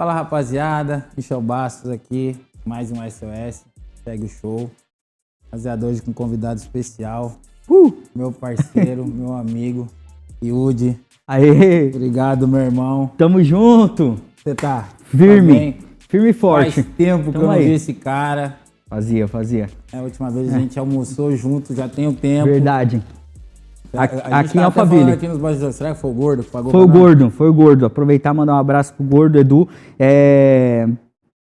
Fala, rapaziada, Michel Bastos aqui, mais um SOS, segue o show. Rapaziada, hoje com um convidado especial, meu parceiro, meu amigo, Yudi. Aê! Obrigado, meu irmão. Tamo junto! Você tá firme, tá bem? Firme e forte. Faz tempo que eu não vi esse cara. Fazia. A última vez a gente almoçou junto, já tem um tempo. Verdade. A Aqui em Alphaville. Aqui nos bastidores. Será que foi o Gordo que pagou? Foi o Gordo. Aproveitar e mandar um abraço pro Gordo, Edu.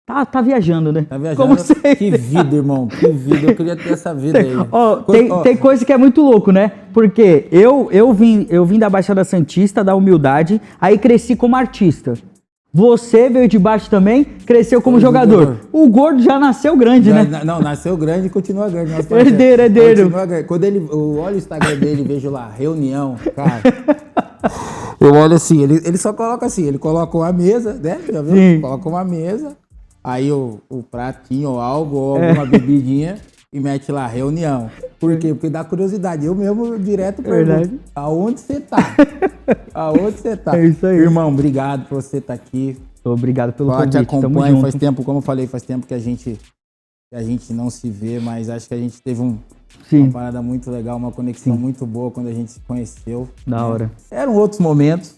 Tá viajando, né? Tá viajando. Como sempre. Que vida, irmão. Que vida. Eu queria ter essa vida aí. Tem coisa que é muito louco, né? Porque eu vim da Baixada Santista, da humildade, aí cresci como artista. Você veio de baixo também, cresceu como jogador. O Gordo já nasceu grande, né? Não, nasceu grande e continua grande. Herdeiro. Quando eu olho o Instagram dele e vejo lá, reunião, cara. Eu olho assim, ele só coloca assim, ele coloca uma mesa, né? Já viu? Sim. Coloca uma mesa, aí o pratinho ou algo, ou alguma bebidinha, e mete lá, reunião. Por quê? Porque dá curiosidade. Eu mesmo direto pergunto, aonde você tá? Aonde você tá? É isso aí. Irmão, obrigado por você estar aqui. Obrigado pelo convite. Te acompanho, faz tempo, como eu falei, faz tempo que a gente não se vê, mas acho que a gente teve uma parada muito legal, uma conexão muito boa quando a gente se conheceu. Da hora. Eram outros momentos.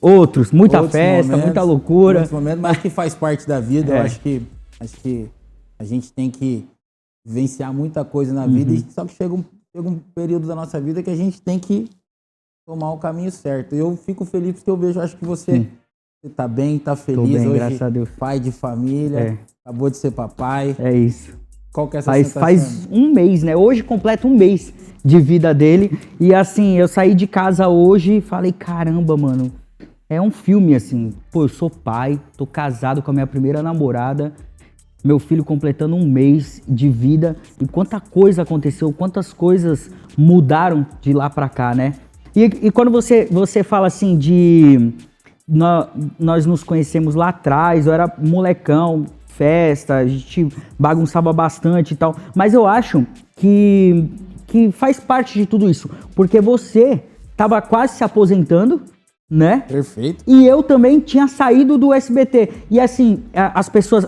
Muita festa, muita loucura. Outros momentos, mas que faz parte da vida. Eu acho que a gente tem que vivenciar muita coisa na vida, só que chega um período da nossa vida que a gente tem que tomar o caminho certo. Eu fico feliz porque eu vejo, acho que você tá bem, tá feliz. Tô bem, hoje, graças a Deus. Pai de família, acabou de ser papai. É isso. Qual que é essa sensação? Faz um mês, né? Hoje completa um mês de vida dele. E assim, eu saí de casa hoje e falei, caramba, mano, é um filme assim. Pô, eu sou pai, tô casado com a minha primeira namorada, meu filho completando um mês de vida. E quanta coisa aconteceu, quantas coisas mudaram de lá pra cá, né? E quando você fala assim de... Nós nos conhecemos lá atrás, eu era molecão, festa, a gente bagunçava bastante e tal. Mas eu acho que faz parte de tudo isso. Porque você tava quase se aposentando, né? Perfeito. E eu também tinha saído do SBT. E assim, as pessoas...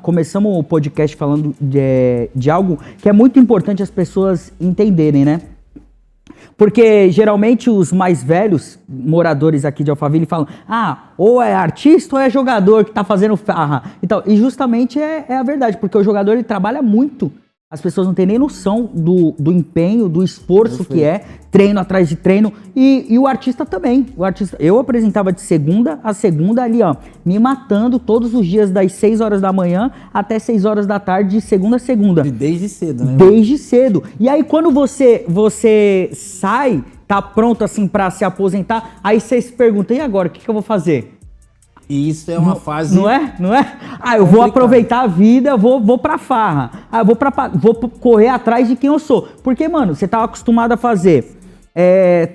Começamos o podcast falando de algo que é muito importante as pessoas entenderem, né? Porque geralmente os mais velhos moradores aqui de Alphaville falam, ou é artista ou é jogador que tá fazendo farra. Então, e justamente é a verdade, porque o jogador ele trabalha muito. As pessoas não têm nem noção do empenho, do esforço que é, treino atrás de treino, e o artista também. Eu apresentava de segunda a segunda ali, ó, me matando todos os dias das 6 horas da manhã até 6 horas da tarde, de segunda a segunda. E desde cedo, né? Desde cedo. E aí quando você sai, tá pronto assim pra se aposentar, aí você se pergunta, e agora, o que eu vou fazer? E isso é uma fase... Não é? Eu vou aproveitar a vida, vou pra farra. Vou correr atrás de quem eu sou. Porque, mano, você tava acostumado a fazer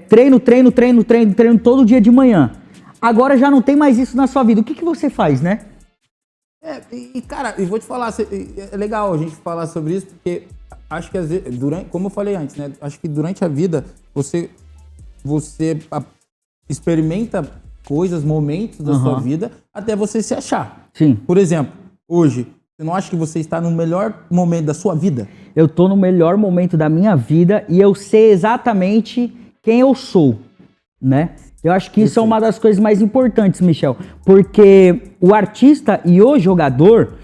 treino todo dia de manhã. Agora já não tem mais isso na sua vida. O que você faz, né? Cara, eu vou te falar, é legal a gente falar sobre isso, porque acho que às vezes, como eu falei antes, né? Acho que durante a vida você experimenta coisas, momentos da sua vida, até você se achar. Sim. Por exemplo, hoje, você não acha que você está no melhor momento da sua vida? Eu tô no melhor momento da minha vida e eu sei exatamente quem eu sou, né? Eu acho que isso é uma das coisas mais importantes, Michel, porque o artista e o jogador,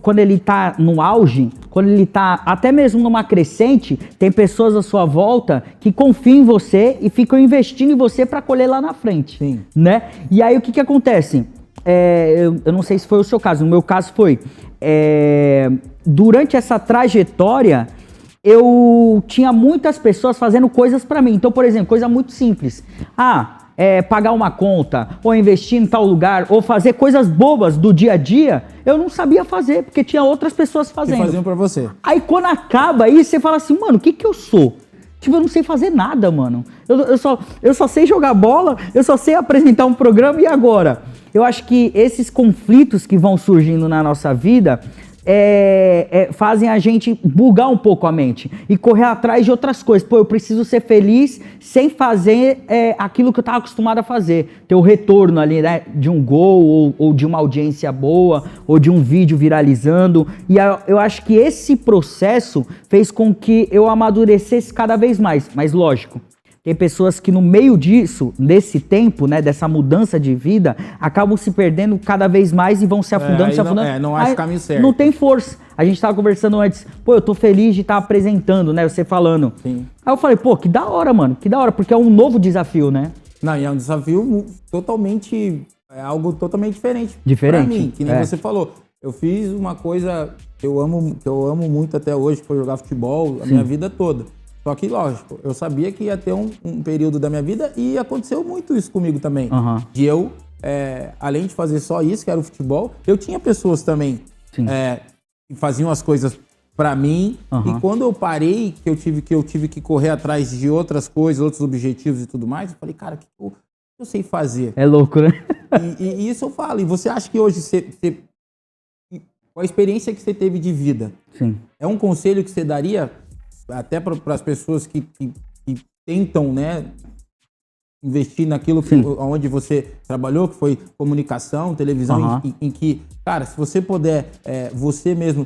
quando ele tá no auge, quando ele tá até mesmo numa crescente, tem pessoas à sua volta que confiam em você e ficam investindo em você para colher lá na frente. Sim. Né? E aí o que acontece? Eu não sei se foi o seu caso, no meu caso foi, durante essa trajetória, eu tinha muitas pessoas fazendo coisas para mim. Então, por exemplo, coisa muito simples. Pagar uma conta, ou investir em tal lugar, ou fazer coisas bobas do dia a dia, eu não sabia fazer, porque tinha outras pessoas fazendo. Que faziam pra você. Aí quando acaba isso, você fala assim, mano, o que eu sou? Tipo, eu não sei fazer nada, mano. Eu só sei jogar bola, eu só sei apresentar um programa, e agora? Eu acho que esses conflitos que vão surgindo na nossa vida, fazem a gente bugar um pouco a mente e correr atrás de outras coisas. Pô, eu preciso ser feliz sem fazer aquilo que eu estava acostumado a fazer. Ter o retorno ali, né, de um gol ou de uma audiência boa ou de um vídeo viralizando. E eu acho que esse processo fez com que eu amadurecesse cada vez mais. Mas lógico, tem pessoas que no meio disso, nesse tempo, né, dessa mudança de vida, acabam se perdendo cada vez mais e vão se afundando, se afundando. Não acho o caminho certo. Não tem força. A gente tava conversando antes, pô, eu tô feliz de estar apresentando, né, você falando. Sim. Aí eu falei, pô, que da hora, mano, que da hora, porque é um novo desafio, né? Não, e é um desafio totalmente, algo totalmente diferente. Diferente. Pra mim, que nem você falou. Eu fiz uma coisa que eu amo muito até hoje, que foi jogar futebol a minha vida toda. Só que, lógico, eu sabia que ia ter um período da minha vida e aconteceu muito isso comigo também. Uhum. De eu, além de fazer só isso, que era o futebol, eu tinha pessoas também que faziam as coisas pra mim. Uhum. E quando eu parei, que eu tive que correr atrás de outras coisas, outros objetivos e tudo mais, eu falei, cara, o que eu sei fazer? É louco, né? E isso eu falo. E você acha que hoje, com a experiência que você teve de vida, Sim. é um conselho que você daria até para as pessoas que tentam, né, investir naquilo onde você trabalhou, que foi comunicação, televisão, em que, cara, se você puder, você mesmo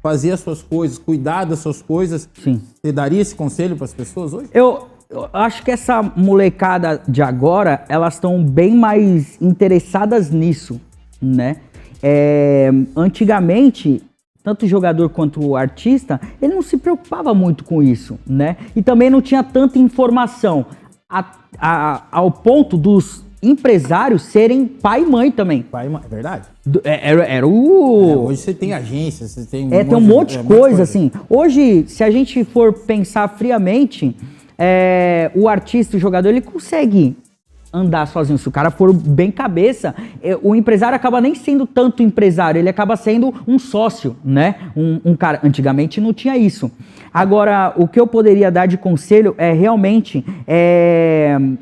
fazer as suas coisas, cuidar das suas coisas, você daria esse conselho para as pessoas hoje? Eu acho que essa molecada de agora, elas estão bem mais interessadas nisso, né? Antigamente, tanto o jogador quanto o artista, ele não se preocupava muito com isso, né? E também não tinha tanta informação ao ponto dos empresários serem pai e mãe também. Pai e mãe, é verdade? Era o... hoje você tem agência, você tem tem um monte de coisa, assim. Hoje, se a gente for pensar friamente, o artista, o jogador, ele consegue andar sozinho. Se o cara for bem cabeça, o empresário acaba nem sendo tanto empresário, ele acaba sendo um sócio, né? Um cara. Antigamente não tinha isso. Agora, o que eu poderia dar de conselho é realmente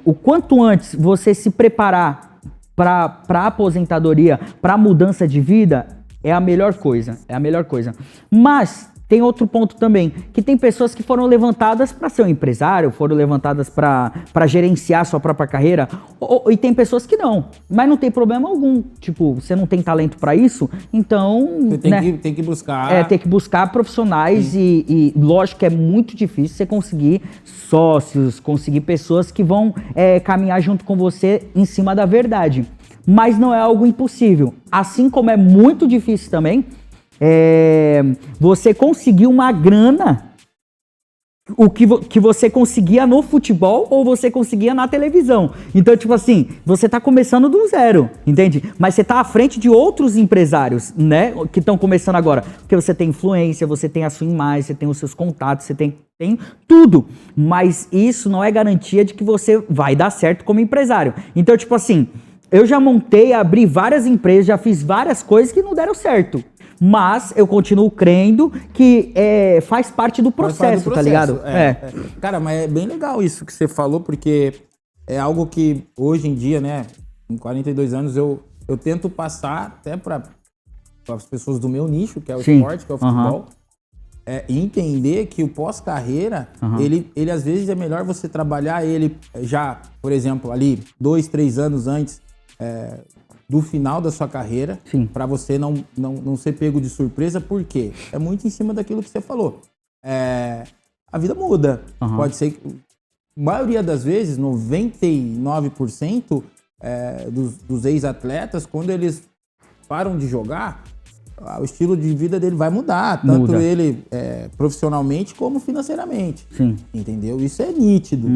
o quanto antes você se preparar para a aposentadoria, para a mudança de vida, é a melhor coisa. É a melhor coisa. Mas tem outro ponto também, que tem pessoas que foram levantadas para ser um empresário, foram levantadas para gerenciar sua própria carreira, e tem pessoas que não, mas não tem problema algum. Tipo, você não tem talento para isso, então... Você tem que buscar... tem que buscar profissionais e lógico que é muito difícil você conseguir sócios, conseguir pessoas que vão caminhar junto com você em cima da verdade. Mas não é algo impossível. Assim como é muito difícil também, você conseguir uma grana, o que você conseguia no futebol ou você conseguia na televisão. Então, tipo assim, você tá começando do zero, entende? Mas você tá à frente de outros empresários, né, que estão começando agora. Porque você tem influência, você tem a sua imagem, você tem os seus contatos, você tem tudo. Mas isso não é garantia de que você vai dar certo como empresário. Então, tipo assim, eu já montei, abri várias empresas, já fiz várias coisas que não deram certo. Mas eu continuo crendo que faz parte do processo, tá ligado? Cara, mas é bem legal isso que você falou, porque é algo que hoje em dia, né, em 42 anos, eu tento passar até para as pessoas do meu nicho, que é o esporte, que é o futebol, e entender que o pós-carreira, ele às vezes é melhor você trabalhar ele já, por exemplo, ali 2, 3 anos antes do final da sua carreira, para você não ser pego de surpresa, porque é muito em cima daquilo que você falou. A vida muda. Pode ser que, a maioria das vezes, 99% dos ex-atletas, quando eles param de jogar, o estilo de vida dele vai mudar, tanto ele profissionalmente como financeiramente. Entendeu? Isso é nítido.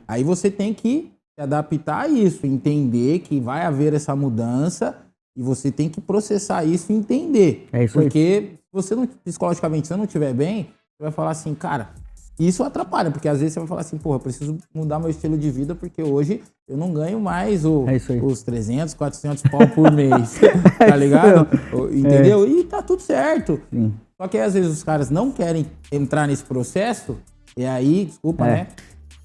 Aí você tem que se adaptar a isso, entender que vai haver essa mudança e você tem que processar isso e entender. Porque você não, psicologicamente, se você não estiver bem, você vai falar assim, cara, isso atrapalha, porque às vezes você vai falar assim, porra, eu preciso mudar meu estilo de vida porque hoje eu não ganho mais os 300, 400 pau por mês, tá ligado? Entendeu? E tá tudo certo. Só que às vezes os caras não querem entrar nesse processo e aí, desculpa, né?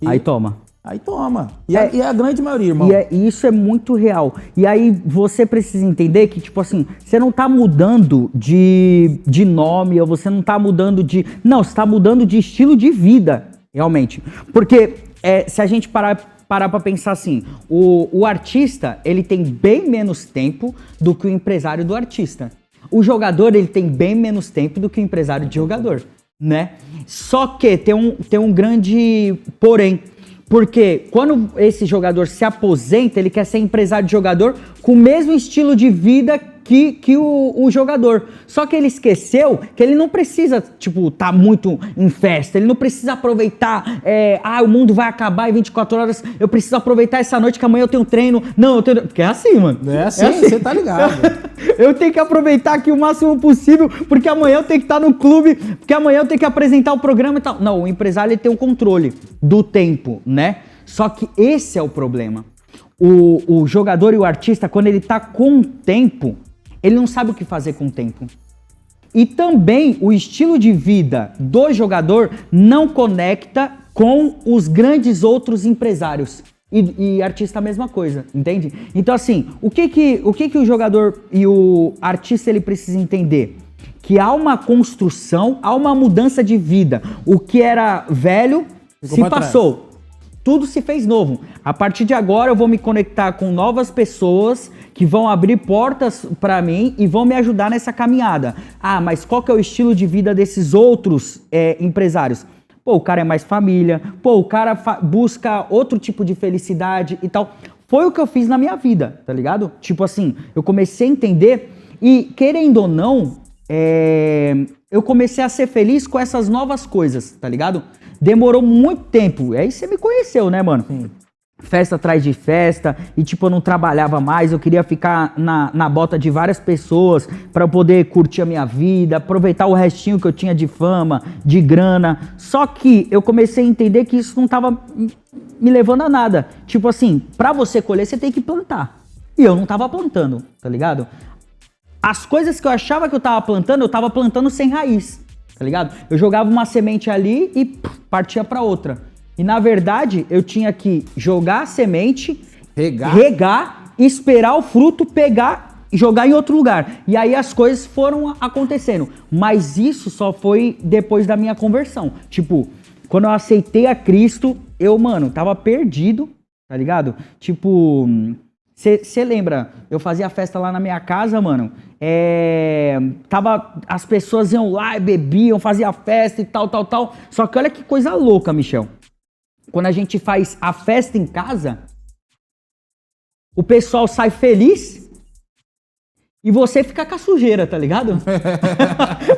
Aí toma. aí toma. E a grande maioria, irmão. E isso é muito real. E aí você precisa entender que, tipo assim, você não tá mudando de nome, ou você não tá mudando de... Não, você tá mudando de estilo de vida, realmente. Porque se a gente parar pra pensar assim, o artista, ele tem bem menos tempo do que o empresário do artista. O jogador, ele tem bem menos tempo do que o empresário de jogador, né? Só que tem um grande porém. Porque quando esse jogador se aposenta, ele quer ser empresário de jogador com o mesmo estilo de vida que o jogador. Só que ele esqueceu que ele não precisa, tipo, tá muito em festa. Ele não precisa aproveitar, o mundo vai acabar em 24 horas, eu preciso aproveitar essa noite que amanhã eu tenho treino. Não, eu tenho... Porque é assim, mano. É assim, você tá ligado. Eu tenho que aproveitar aqui o máximo possível, porque amanhã eu tenho que estar no clube, porque amanhã eu tenho que apresentar o programa e tal. Não, o empresário, ele tem um controle do tempo, né? Só que esse é o problema. O jogador e o artista, quando ele tá com o tempo, ele não sabe o que fazer com o tempo. E também o estilo de vida do jogador não conecta com os grandes outros empresários. E artista a mesma coisa, entende? Então assim, o que o jogador e o artista ele precisa entender? Que há uma construção, há uma mudança de vida. O que era velho se passou. Tudo se fez novo. A partir de agora eu vou me conectar com novas pessoas que vão abrir portas para mim e vão me ajudar nessa caminhada. Ah, mas qual que é o estilo de vida desses outros empresários? Pô, o cara é mais família, pô, o cara busca outro tipo de felicidade e tal. Foi o que eu fiz na minha vida, tá ligado? Tipo assim, eu comecei a entender e, querendo ou não, eu comecei a ser feliz com essas novas coisas, tá ligado? Demorou muito tempo. Aí você me conheceu, né, mano? Sim. Festa atrás de festa, e tipo, eu não trabalhava mais, eu queria ficar na bota de várias pessoas pra eu poder curtir a minha vida, aproveitar o restinho que eu tinha de fama, de grana. Só que eu comecei a entender que isso não tava me levando a nada. Tipo assim, pra você colher, você tem que plantar. E eu não tava plantando, tá ligado? As coisas que eu achava que eu tava plantando sem raiz, tá ligado? Eu jogava uma semente ali e partia pra outra. E na verdade, eu tinha que jogar a semente, regar, esperar o fruto, pegar e jogar em outro lugar. E aí as coisas foram acontecendo. Mas isso só foi depois da minha conversão. Tipo, quando eu aceitei a Cristo, eu, mano, tava perdido, tá ligado? Tipo, você lembra? Eu fazia festa lá na minha casa, mano. As pessoas iam lá e bebiam, fazia festa e tal. Só que olha que coisa louca, Michel. Quando a gente faz a festa em casa, o pessoal sai feliz e você fica com a sujeira, tá ligado?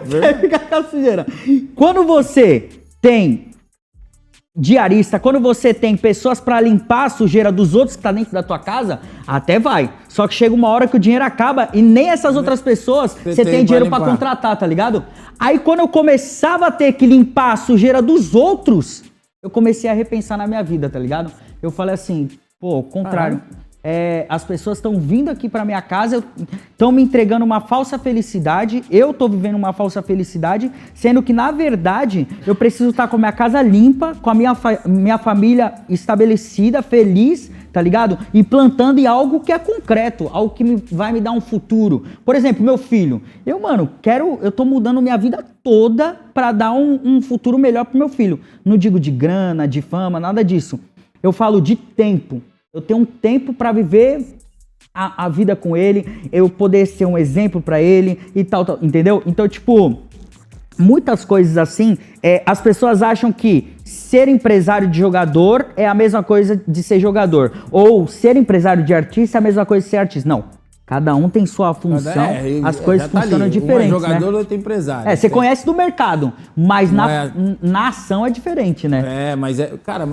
Você fica com a sujeira. Quando você tem diarista, quando você tem pessoas pra limpar a sujeira dos outros que tá dentro da tua casa, até vai. Só que chega uma hora que o dinheiro acaba e nem essas outras pessoas você tem dinheiro pra contratar, tá ligado? Aí quando eu começava a ter que limpar a sujeira dos outros, eu comecei a repensar na minha vida, tá ligado? Eu falei assim, pô, ao contrário. As pessoas estão vindo aqui pra minha casa, estão me entregando uma falsa felicidade, eu tô vivendo uma falsa felicidade, sendo que, na verdade, eu preciso estar com a minha casa limpa, com a minha família estabelecida, feliz, tá ligado? E plantando em algo que é concreto, algo que vai me dar um futuro. Por exemplo, meu filho. Eu tô mudando minha vida toda pra dar um futuro melhor pro meu filho. Não digo de grana, de fama, nada disso. Eu falo de tempo. Eu tenho um tempo pra viver a vida com ele, eu poder ser um exemplo pra ele e tal, entendeu? Então, tipo, muitas coisas assim, as pessoas acham que ser empresário de jogador é a mesma coisa de ser jogador. Ou ser empresário de artista é a mesma coisa de ser artista. Não. Cada um tem sua função, as coisas funcionam diferentes, um é jogador, né? outro é empresário. Você conhece do mercado, mas na ação é diferente, né? Mas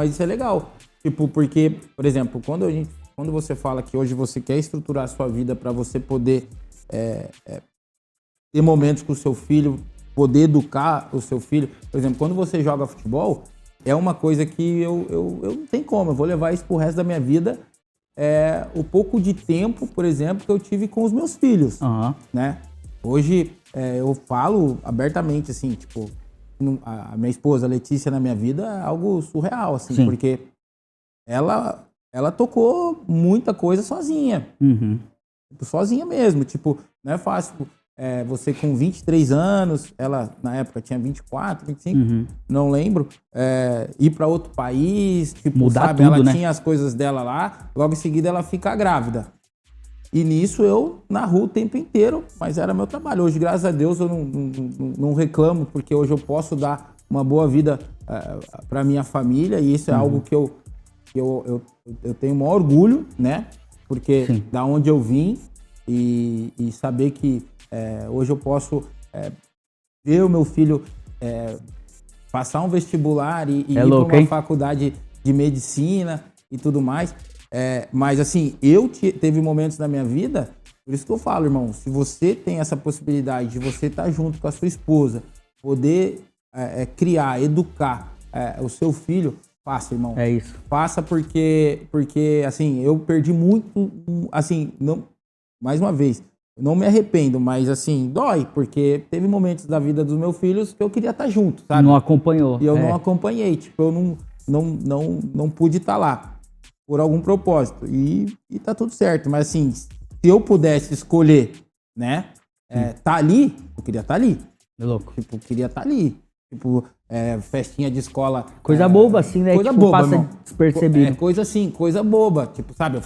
isso é legal. Tipo, porque, por exemplo, quando você fala que hoje você quer estruturar a sua vida para você poder ter momentos com o seu filho, poder educar o seu filho. Por exemplo, quando você joga futebol, é uma coisa que eu não tenho como, eu vou levar isso pro resto da minha vida. O pouco de tempo, por exemplo, que eu tive com os meus filhos, né? Hoje, eu falo abertamente, assim, tipo, a minha esposa, a Letícia, na minha vida é algo surreal, assim, porque ela tocou muita coisa sozinha. Tipo, sozinha mesmo. Tipo, não é fácil. Você com 23 anos, ela na época tinha 24, 25, não lembro, ir para outro país, tipo, mudar sabe? tudo, Ela né? tinha as coisas dela lá, logo em seguida ela fica grávida. E nisso eu na rua o tempo inteiro, mas era meu trabalho. Hoje, graças a Deus, eu não reclamo, porque hoje eu posso dar uma boa vida para minha família, e isso é algo que eu tenho o maior orgulho, né? Porque Sim. da onde eu vim e saber que hoje eu posso ver o meu filho passar um vestibular e ir para uma faculdade de medicina e tudo mais. Mas assim, teve momentos na minha vida, por isso que eu falo, irmão, se você tem essa possibilidade de você estar junto com a sua esposa, poder criar, educar o seu filho, faça, irmão. É isso. Faça porque assim, eu perdi muito, assim, não, mais uma vez, eu não me arrependo, mas assim, dói, porque teve momentos da vida dos meus filhos que eu queria estar junto, sabe? Não acompanhou. E eu não acompanhei, tipo, eu não pude estar lá por algum propósito. E tá tudo certo, mas assim, se eu pudesse escolher, né, tá ali, eu queria estar ali. É louco. Tipo, eu queria estar ali. Tipo, festinha de escola. Coisa boba, assim, né? Coisa tipo, boba, passa irmão. despercebido. Coisa assim, coisa boba. Tipo, sabe, eu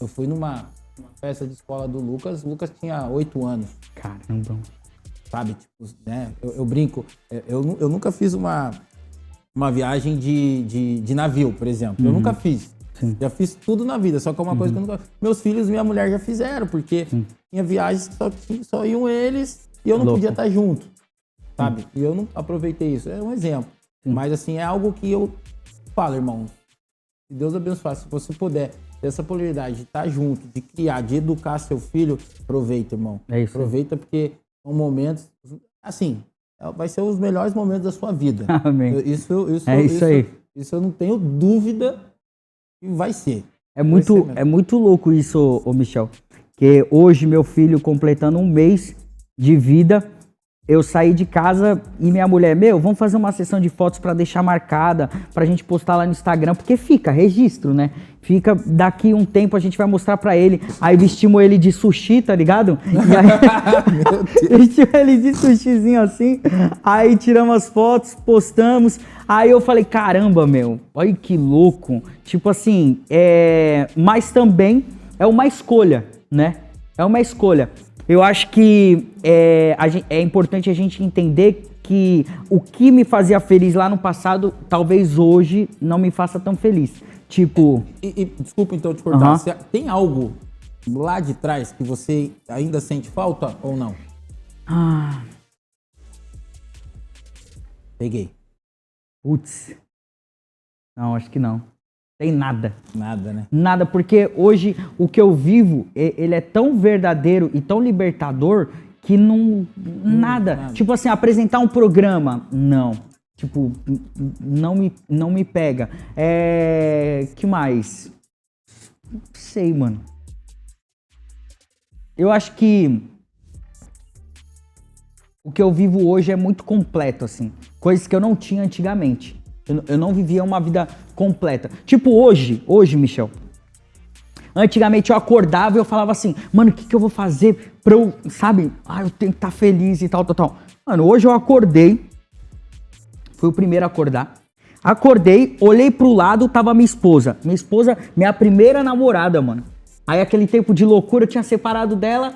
fui numa festa de escola do Lucas. O Lucas tinha 8 anos. Caramba. Sabe, tipo, né? Eu brinco. Eu nunca fiz uma viagem de navio, por exemplo. Eu nunca fiz. Sim. Já fiz tudo na vida, só que é uma coisa que eu nunca... Meus filhos e minha mulher já fizeram, porque tinha viagens que só iam eles e eu não podia estar junto, sabe? E eu não aproveitei isso. É um exemplo. Mas, assim, é algo que eu falo, irmão. Se Deus abençoar, se você puder ter essa possibilidade de estar junto, de criar, de educar seu filho, aproveita, irmão. É isso. Aproveita porque são momentos... Assim, vai ser os melhores momentos da sua vida. Amém. Isso aí. Isso eu não tenho dúvida que vai ser. É muito louco isso, ô Michel. Que hoje, meu filho completando 1 mês de vida, eu saí de casa e minha mulher, vamos fazer uma sessão de fotos pra deixar marcada, pra gente postar lá no Instagram, porque fica, registro, né? Fica, daqui um tempo a gente vai mostrar pra ele. Aí vestimos ele de sushi, tá ligado? E aí, vestimos ele de sushizinho assim, aí tiramos as fotos, postamos. Aí eu falei, caramba, olha que louco. Tipo assim, mas também é uma escolha, né? É uma escolha. Eu acho que é importante a gente entender que o que me fazia feliz lá no passado, talvez hoje não me faça tão feliz. Tipo... Desculpa então te cortar. Tem algo lá de trás que você ainda sente falta ou não? Peguei. Putz. Não, acho que não. Tem nada. Nada, né? Nada, porque hoje o que eu vivo, ele é tão verdadeiro e tão libertador que não... Nada. Tipo assim, apresentar um programa, não. Tipo, não me pega. Que mais? Não sei, mano. Eu acho que o que eu vivo hoje é muito completo, assim. Coisas que eu não tinha antigamente. Eu não vivia uma vida completa. Tipo hoje, Michel. Antigamente eu acordava e eu falava assim, mano, o que eu vou fazer pra eu, sabe? Eu tenho que estar feliz e tal. Mano, hoje eu acordei. Fui o primeiro a acordar. Acordei, olhei pro lado, tava minha esposa. Minha esposa, minha primeira namorada, mano. Aí aquele tempo de loucura, eu tinha separado dela.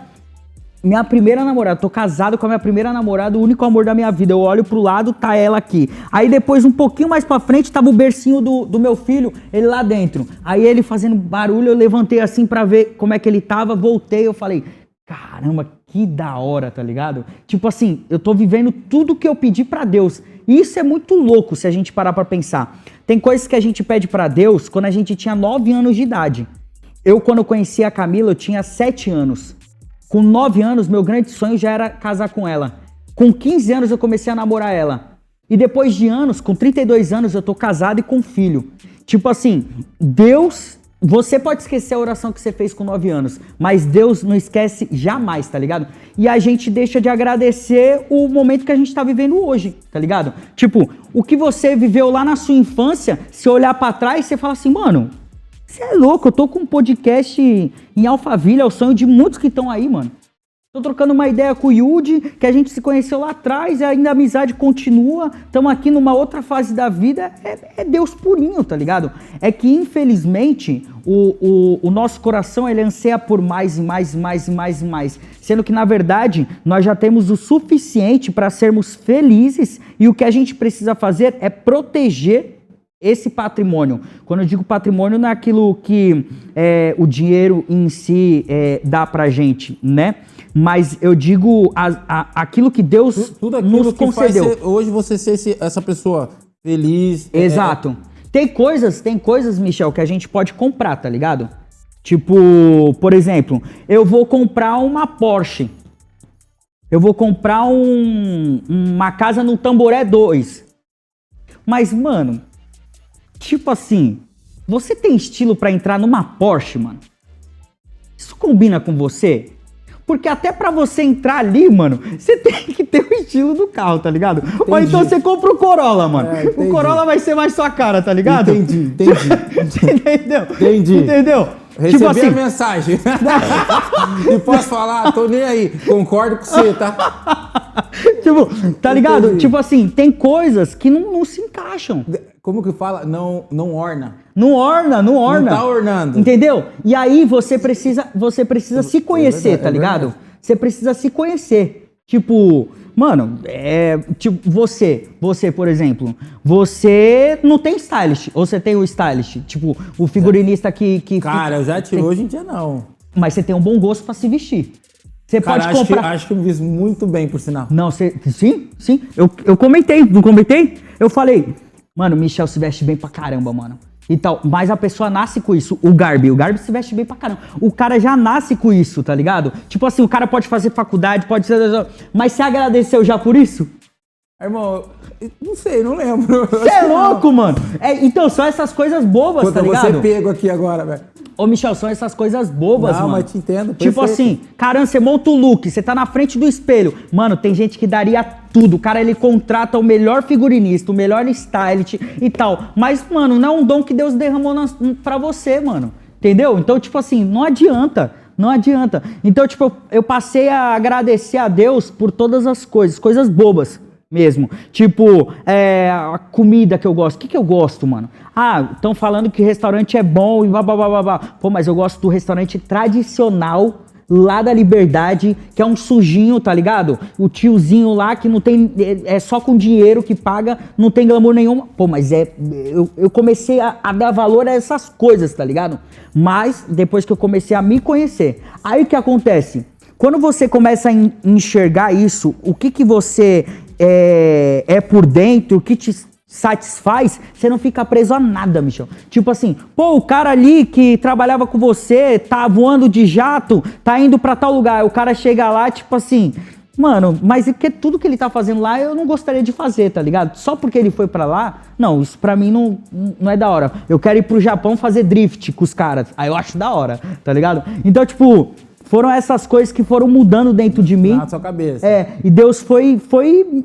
Minha primeira namorada, tô casado com a minha primeira namorada, o único amor da minha vida. Eu olho pro lado, tá ela aqui. Aí depois, um pouquinho mais pra frente, tava o bercinho do meu filho, ele lá dentro. Aí ele fazendo barulho, eu levantei assim pra ver como é que ele tava, voltei, eu falei, caramba, que da hora, tá ligado? Tipo assim, eu tô vivendo tudo que eu pedi pra Deus. E isso é muito louco se a gente parar pra pensar. Tem coisas que a gente pede pra Deus quando a gente tinha 9 anos de idade. Quando eu conheci a Camila, eu tinha 7 anos. Com 9 anos, meu grande sonho já era casar com ela. Com 15 anos, eu comecei a namorar ela. E depois de anos, com 32 anos, eu tô casado e com filho. Tipo assim, Deus Você pode esquecer a oração que você fez com 9 anos, mas Deus não esquece jamais, tá ligado? E a gente deixa de agradecer o momento que a gente tá vivendo hoje, tá ligado? Tipo, o que você viveu lá na sua infância, se olhar pra trás, você fala assim, mano, você é louco, eu tô com um podcast em Alphaville, é o sonho de muitos que estão aí, mano. Tô trocando uma ideia com o Yudi, que a gente se conheceu lá atrás, e ainda a amizade continua. Estamos aqui numa outra fase da vida. É Deus purinho, tá ligado? É que, infelizmente, o nosso coração, ele anseia por mais e mais e mais e mais e mais. Sendo que, na verdade, nós já temos o suficiente para sermos felizes. E o que a gente precisa fazer é proteger esse patrimônio. Quando eu digo patrimônio, não é aquilo que o dinheiro em si dá pra gente, né? Mas eu digo aquilo que Deus Tudo aquilo nos que concedeu. faz hoje você ser essa pessoa feliz. Exato. Tem coisas, Michel, que a gente pode comprar, tá ligado? Tipo, por exemplo, eu vou comprar uma Porsche. Eu vou comprar uma casa no Tamboré 2. Mas, mano, tipo assim, você tem estilo pra entrar numa Porsche, mano? Isso combina com você? Porque até pra você entrar ali, mano, você tem que ter o estilo do carro, tá ligado? Entendi. Ou então você compra o Corolla, mano. O Corolla vai ser mais sua cara, tá ligado? Entendi. Entendeu? Recebi tipo assim, a mensagem. E posso falar? Tô nem aí. Concordo com você, tá? Tipo, tá ligado? Entendi. Tipo assim, tem coisas que não se encaixam. Como que fala? Não orna. Não orna. Não tá ornando. Entendeu? E aí você precisa se conhecer, tá ligado? Você precisa se conhecer. Tipo, mano, tipo, você, por exemplo, você não tem stylist, ou você tem o stylist? Tipo, o figurinista que Cara, eu já tive, hoje em dia não. Mas você tem um bom gosto pra se vestir. Você pode comprar... Acho que eu me visto muito bem, por sinal. Não, você... Sim. Eu comentei, não comentei? Eu falei, mano, o Michel se veste bem pra caramba, mano. E tal, mas a pessoa nasce com isso. O Garbi se veste bem pra caramba. O cara já nasce com isso, tá ligado? Tipo assim, o cara pode fazer faculdade, pode ser... Mas você agradeceu já por isso? Irmão, não sei, não lembro. Você é louco, mano. Então, são essas coisas bobas, tá ligado? Você pego aqui agora, velho. Ô, Michel, são essas coisas bobas, mano. Não, mas te entendo. Tipo assim, caramba, você monta o look, você tá na frente do espelho. Mano, tem gente que daria tudo. O cara, ele contrata o melhor figurinista, o melhor stylist e tal. Mas, mano, não é um dom que Deus derramou pra você, mano. Entendeu? Então, tipo assim, não adianta. Não adianta. Então, tipo, eu passei a agradecer a Deus por todas as coisas bobas mesmo. Tipo, a comida que eu gosto. O que eu gosto, mano? Ah, estão falando que restaurante é bom e blá, blá, blá, blá, blá. Pô, mas eu gosto do restaurante tradicional lá da Liberdade, que é um sujinho, tá ligado? O tiozinho lá que não tem... É só com dinheiro que paga, não tem glamour nenhum. Pô, mas eu comecei a dar valor a essas coisas, tá ligado? Mas depois que eu comecei a me conhecer. Aí o que acontece? Quando você começa a enxergar isso, o que você é por dentro, o que te satisfaz, você não fica preso a nada, Michel. Tipo assim, pô, o cara ali que trabalhava com você, tá voando de jato, tá indo pra tal lugar, o cara chega lá, tipo assim, mano, mas é que tudo que ele tá fazendo lá eu não gostaria de fazer, tá ligado? Só porque ele foi pra lá, não, isso pra mim não é da hora. Eu quero ir pro Japão fazer drift com os caras, aí eu acho da hora, tá ligado? Então, tipo... Foram essas coisas que foram mudando dentro de mim. Na sua cabeça. E Deus foi,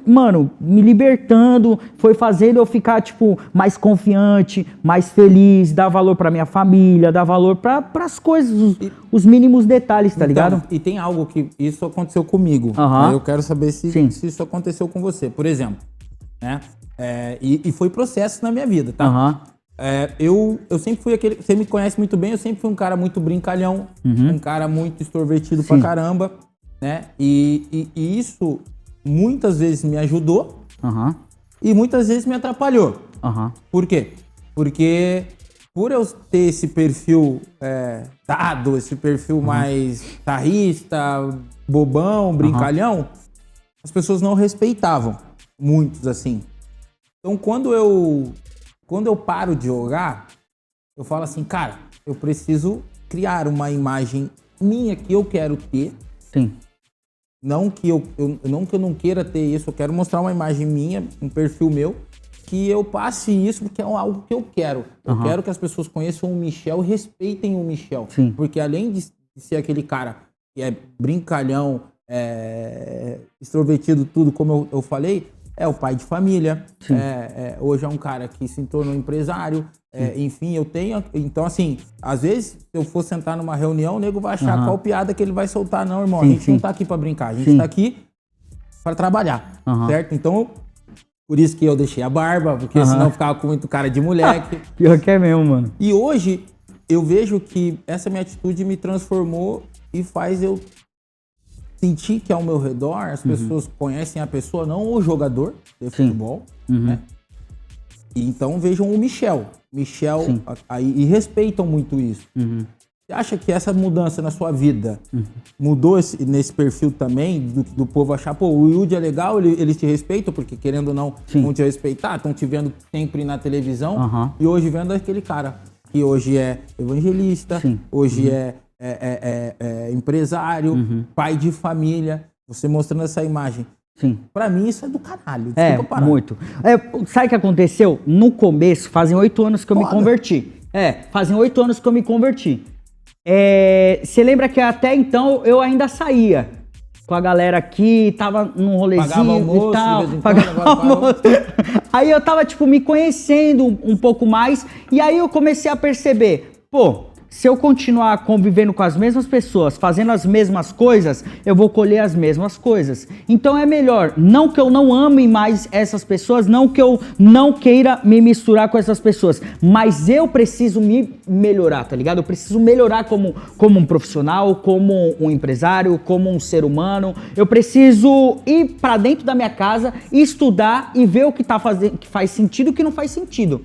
mano, me libertando, foi fazendo eu ficar, tipo, mais confiante, mais feliz, dar valor pra minha família, dar valor pras coisas, os mínimos detalhes, tá ligado? E tem algo que isso aconteceu comigo. Eu quero saber se isso aconteceu com você. Por exemplo, né? E foi processo na minha vida, tá? Eu sempre fui aquele... Você me conhece muito bem, eu sempre fui um cara muito brincalhão, um cara muito extrovertido pra caramba, né? E isso muitas vezes me ajudou e muitas vezes me atrapalhou. Por quê? Porque por eu ter esse perfil dado, esse perfil mais tarrista, bobão, brincalhão, as pessoas não respeitavam, muitos assim. Então quando eu paro de jogar, eu falo assim, cara, eu preciso criar uma imagem minha que eu quero ter. Sim. Não que eu não queira ter isso, eu quero mostrar uma imagem minha, um perfil meu, que eu passe isso porque é algo que eu quero. Eu quero que as pessoas conheçam o Michel e respeitem o Michel. Sim. Porque além de ser aquele cara que é brincalhão, extrovertido, tudo, como eu falei, é o pai de família. Hoje é um cara que se tornou empresário. Enfim, eu tenho... Então, assim, às vezes, se eu for sentar numa reunião, o nego vai achar qual piada que ele vai soltar. Não, irmão, a gente não tá aqui pra brincar. A gente tá aqui pra trabalhar, certo? Então, por isso que eu deixei a barba, porque senão ficava com muito cara de moleque. Pior que é mesmo, mano. E hoje, eu vejo que essa minha atitude me transformou e faz eu sentir que ao meu redor as pessoas conhecem a pessoa, não o jogador de futebol, né? E então vejam o Michel. E respeitam muito isso. Você acha que essa mudança na sua vida mudou nesse perfil também, do povo achar, pô, o Yudi é legal, eles te respeitam, porque querendo ou não, vão te respeitar, estão te vendo sempre na televisão, e hoje vendo aquele cara que hoje é evangelista, hoje é empresário, pai de família, você mostrando essa imagem. Pra mim isso é do caralho. Muito. Sabe o que aconteceu? No começo, fazem 8 anos que eu me converti. Fazem 8 anos que eu me converti. Você lembra que até então eu ainda saía com a galera aqui, tava num rolezinho pagava almoço, e tal. de vez em Pagava quando, almoço. Aí eu tava, tipo, me conhecendo um pouco mais. E aí eu comecei a perceber, pô, se eu continuar convivendo com as mesmas pessoas, fazendo as mesmas coisas, eu vou colher as mesmas coisas. Então é melhor, não que eu não ame mais essas pessoas, não que eu não queira me misturar com essas pessoas, mas eu preciso me melhorar, tá ligado? Eu preciso melhorar como um profissional, como um empresário, como um ser humano. Eu preciso ir pra dentro da minha casa, estudar e ver o que tá fazendo, que faz sentido e o que não faz sentido.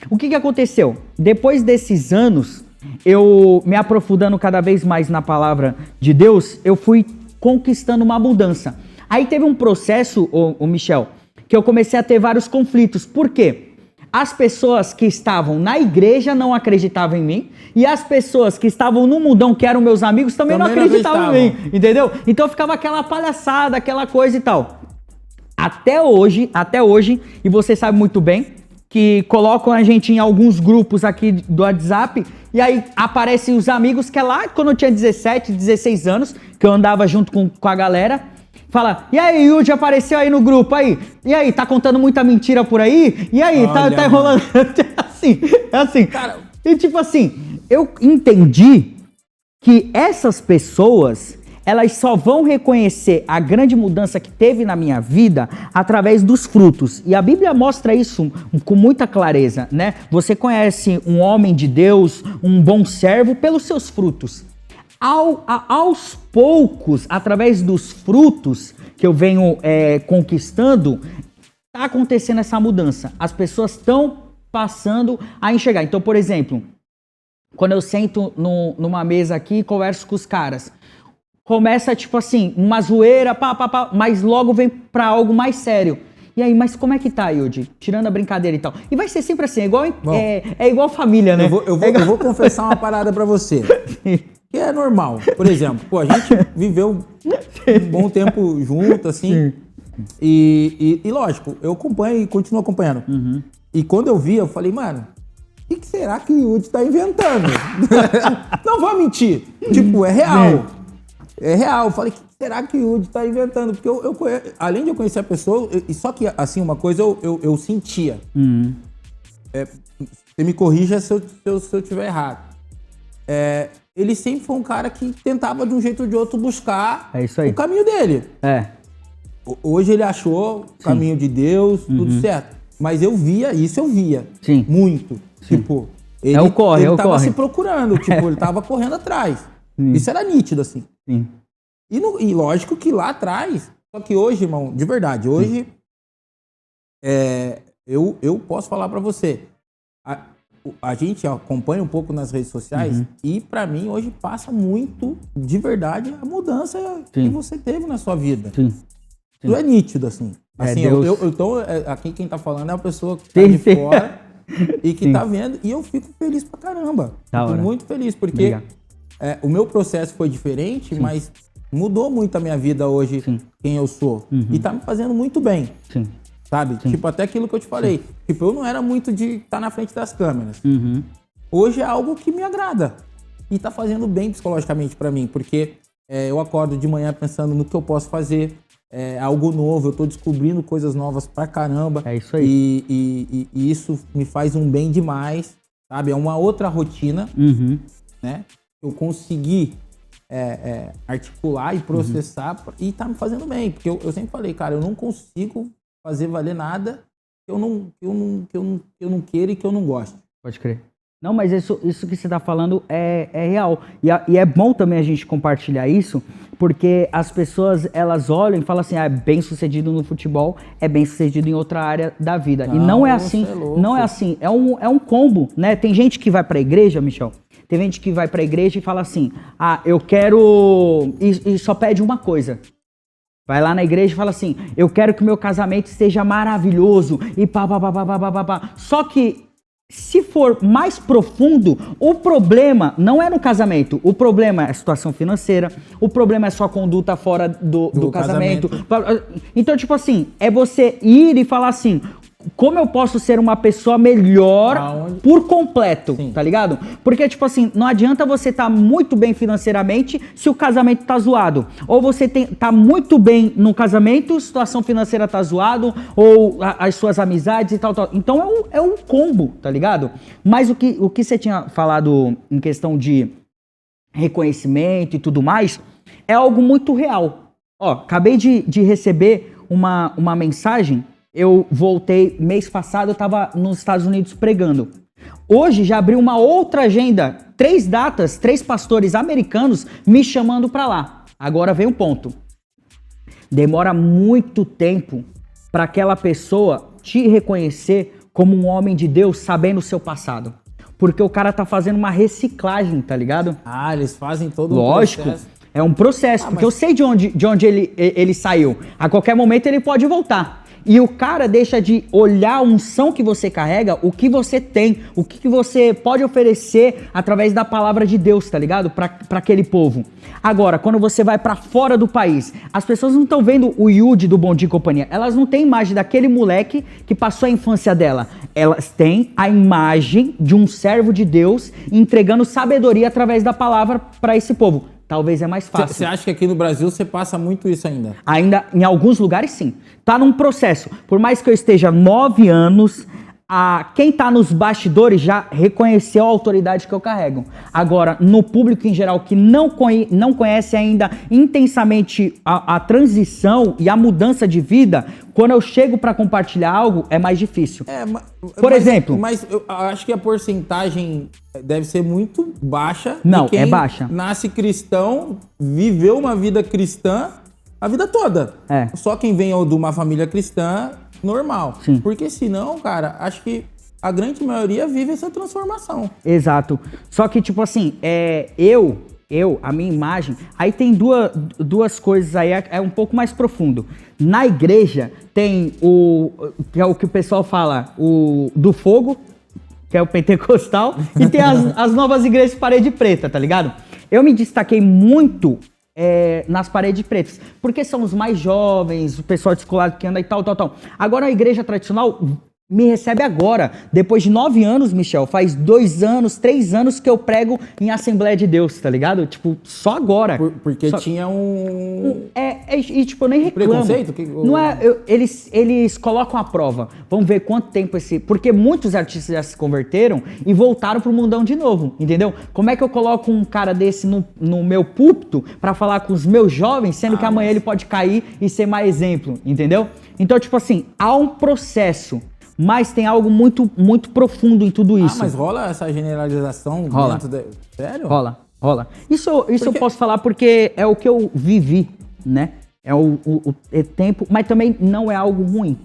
O que aconteceu? Depois desses anos, eu me aprofundando cada vez mais na palavra de Deus, eu fui conquistando uma mudança. Aí teve um processo, o Michel, que eu comecei a ter vários conflitos. Por quê? As pessoas que estavam na igreja não acreditavam em mim, e as pessoas que estavam no mundão, que eram meus amigos, também não acreditavam em mim, entendeu? Então ficava aquela palhaçada, aquela coisa e tal. Até hoje, e você sabe muito bem, que colocam a gente em alguns grupos aqui do WhatsApp, e aí aparecem os amigos que é lá quando eu tinha 17, 16 anos, que eu andava junto com a galera, fala, e aí, Yudi apareceu aí no grupo aí, e aí, tá contando muita mentira por aí? E aí, tá enrolando? É assim. Cara, e tipo assim, eu entendi que essas pessoas, elas só vão reconhecer a grande mudança que teve na minha vida através dos frutos. E a Bíblia mostra isso com muita clareza, né? Você conhece um homem de Deus, um bom servo, pelos seus frutos. Aos poucos, através dos frutos que eu venho conquistando, está acontecendo essa mudança. As pessoas estão passando a enxergar. Então, por exemplo, quando eu sento numa mesa aqui e converso com os caras, começa, tipo assim, uma zoeira, mas logo vem pra algo mais sério. E aí, mas como é que tá, Yudi? Tirando a brincadeira e tal. E vai ser sempre assim, igual família, né? Eu vou confessar uma parada pra você. Que é normal. Por exemplo, pô, a gente viveu um bom tempo junto, assim. E lógico, eu acompanho e continuo acompanhando. E quando eu vi, eu falei, mano, o que será que o Yudi tá inventando? Não vou mentir. Tipo, é real. É real. Eu falei, o que será que o Yudi tá inventando? Porque eu além de eu conhecer a pessoa, só que, assim, uma coisa eu sentia. Você me corrija se eu tiver errado. Ele sempre foi um cara que tentava, de um jeito ou de outro, buscar o caminho dele. Hoje ele achou o caminho de Deus, tudo certo. Mas eu via muito. Tipo, ele tava se procurando, tipo, ele tava correndo atrás. Isso era nítido, assim. E lógico que lá atrás, só que hoje, irmão, de verdade, hoje eu posso falar pra você, a gente acompanha um pouco nas redes sociais e pra mim hoje passa muito, de verdade, a mudança que você teve na sua vida. Isso é nítido, assim. Assim, aqui quem tá falando é uma pessoa que tá de fora e que tá vendo, e eu fico feliz pra caramba. Fico muito feliz, porque o meu processo foi diferente, mas mudou muito a minha vida hoje, quem eu sou. E tá me fazendo muito bem. sabe? Sim. Tipo, até aquilo que eu te falei. Tipo, eu não era muito de estar na frente das câmeras. Uhum. Hoje é algo que me agrada. E tá fazendo bem psicologicamente pra mim, porque eu acordo de manhã pensando no que eu posso fazer. É algo novo, eu tô descobrindo coisas novas pra caramba. É isso aí. E isso me faz um bem demais, sabe? É uma outra rotina, Uhum. né? Eu consegui articular e processar e tá me fazendo bem. Porque eu sempre falei, cara, eu não consigo fazer valer nada que eu não queira e que eu não goste. Pode crer. Não, mas isso que você tá falando é real. E é bom também a gente compartilhar isso, porque as pessoas, elas olham e falam assim, é bem sucedido no futebol, é bem sucedido em outra área da vida. E não é assim, não é assim. É um combo, né? Tem gente que vai pra igreja, Michel, tem gente que vai pra igreja e fala assim, eu quero... E só pede uma coisa. Vai lá na igreja e fala assim, eu quero que o meu casamento esteja maravilhoso e pá. Só que se for mais profundo, o problema não é no casamento. O problema é a situação financeira, o problema é sua conduta fora do casamento. Então, tipo assim, é você ir e falar assim, como eu posso ser uma pessoa melhor por completo, sim, tá ligado? Porque, tipo assim, não adianta você estar muito bem financeiramente se o casamento tá zoado. Ou você tá muito bem no casamento, situação financeira tá zoado, ou as suas amizades e tal. Então é um combo, tá ligado? Mas o que você tinha falado em questão de reconhecimento e tudo mais, é algo muito real. Ó, acabei de receber uma mensagem. Eu voltei mês passado, eu estava nos Estados Unidos pregando. Hoje já abriu uma outra agenda, 3 datas, 3 pastores americanos me chamando para lá. Agora vem um ponto. Demora muito tempo para aquela pessoa te reconhecer como um homem de Deus, sabendo o seu passado. Porque o cara tá fazendo uma reciclagem, tá ligado? Eles fazem todo Lógico. processo. É um processo, porque eu sei de onde ele saiu. A qualquer momento ele pode voltar. E o cara deixa de olhar a unção que você carrega, o que você tem, o que você pode oferecer através da palavra de Deus, tá ligado? Pra aquele povo. Agora, quando você vai pra fora do país, as pessoas não estão vendo o Yudi do Bom Dia e Companhia. Elas não têm imagem daquele moleque que passou a infância dela. Elas têm a imagem de um servo de Deus entregando sabedoria através da palavra pra esse povo. Talvez é mais fácil. Você acha que aqui no Brasil você passa muito isso ainda? Ainda, em alguns lugares, sim. Tá num processo. Por mais que eu esteja 9 anos, quem tá nos bastidores já reconheceu a autoridade que eu carrego. Agora, no público em geral que não conhece ainda intensamente a transição e a mudança de vida, quando eu chego para compartilhar algo, é mais difícil. Por exemplo... Mas eu acho que a porcentagem deve ser muito baixa. Não, de quem é baixa. Nasce cristão, viveu uma vida cristã a vida toda. Só quem vem de uma família cristã, normal. Sim. Porque senão, cara, acho que a grande maioria vive essa transformação. Exato. Só que, tipo assim, a minha imagem, aí tem duas coisas aí, é um pouco mais profundo. Na igreja tem que é o que o pessoal fala, o do fogo, que é o pentecostal, e tem as novas igrejas de parede preta, tá ligado? Eu me destaquei muito nas paredes pretas, porque são os mais jovens, o pessoal descolado que anda e tal. Agora a igreja tradicional me recebe agora, depois de 9 anos, Michel, faz 2 anos, 3 anos que eu prego em Assembleia de Deus, tá ligado? Tipo, só agora. Porque tinha E tipo, eu nem reclamo. Preconceito? Não é, eles colocam a prova. Vamos ver quanto tempo porque muitos artistas já se converteram e voltaram pro mundão de novo, entendeu? Como é que eu coloco um cara desse no meu púlpito pra falar com os meus jovens, sendo que amanhã ele pode cair e ser mais exemplo, entendeu? Então, tipo assim, há um processo. Mas tem algo muito, muito profundo em tudo isso. Mas rola essa generalização dentro da... Sério? Rola. Isso eu posso falar porque é o que eu vivi, né? É o tempo, mas também não é algo ruim.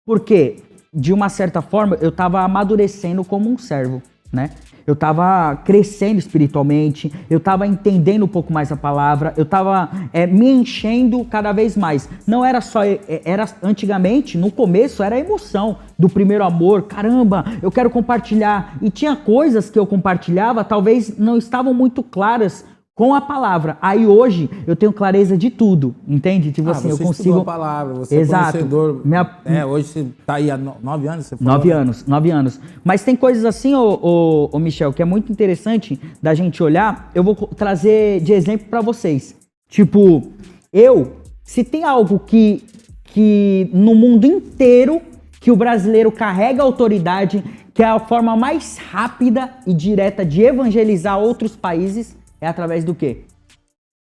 Porque, de uma certa forma, eu tava amadurecendo como um servo, né? Eu tava crescendo espiritualmente, eu tava entendendo um pouco mais a palavra, eu tava me enchendo cada vez mais. Não era só, antigamente, no começo, era a emoção do primeiro amor. Caramba, eu quero compartilhar. E tinha coisas que eu compartilhava, talvez não estavam muito claras com a palavra. Aí hoje eu tenho clareza de tudo, entende? Tipo assim, eu você consigo... estudou a palavra, você Exato. é conhecedor. Hoje você tá aí há 9 anos, você falou? 9 anos. Mas tem coisas assim, ô Michel, que é muito interessante da gente olhar. Eu vou trazer de exemplo pra vocês. Tipo, se tem algo que no mundo inteiro que o brasileiro carrega autoridade, que é a forma mais rápida e direta de evangelizar outros países, é através do quê?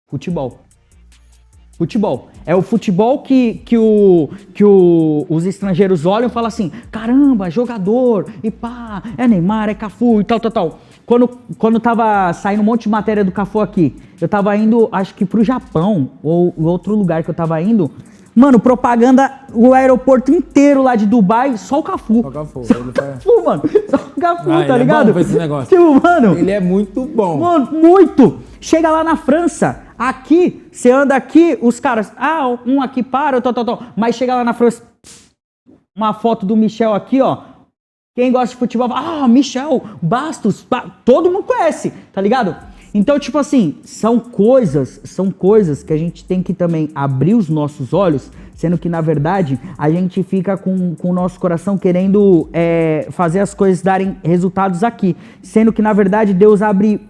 Futebol. Futebol. É o futebol que os estrangeiros olham e falam assim, caramba, jogador, e pá, é Neymar, é Cafu e tal. Quando tava saindo um monte de matéria do Cafu aqui, eu tava indo, acho que pro Japão, ou outro lugar que eu tava indo, mano, propaganda, o aeroporto inteiro lá de Dubai, só o Cafu. Só o Cafu. Só o Cafu, mano. Só o Cafu, tá ligado? É bom pra esse negócio. Tipo, mano. Ele é muito bom. Mano, muito. Chega lá na França, aqui, você anda aqui, os caras, um aqui para, tal. Mas chega lá na França, uma foto do Michel aqui, ó. Quem gosta de futebol, Michel, Bastos, todo mundo conhece, tá ligado? Então, tipo assim, são coisas que a gente tem que também abrir os nossos olhos, sendo que, na verdade, a gente fica com o nosso coração querendo fazer as coisas darem resultados aqui. Sendo que, na verdade, Deus abre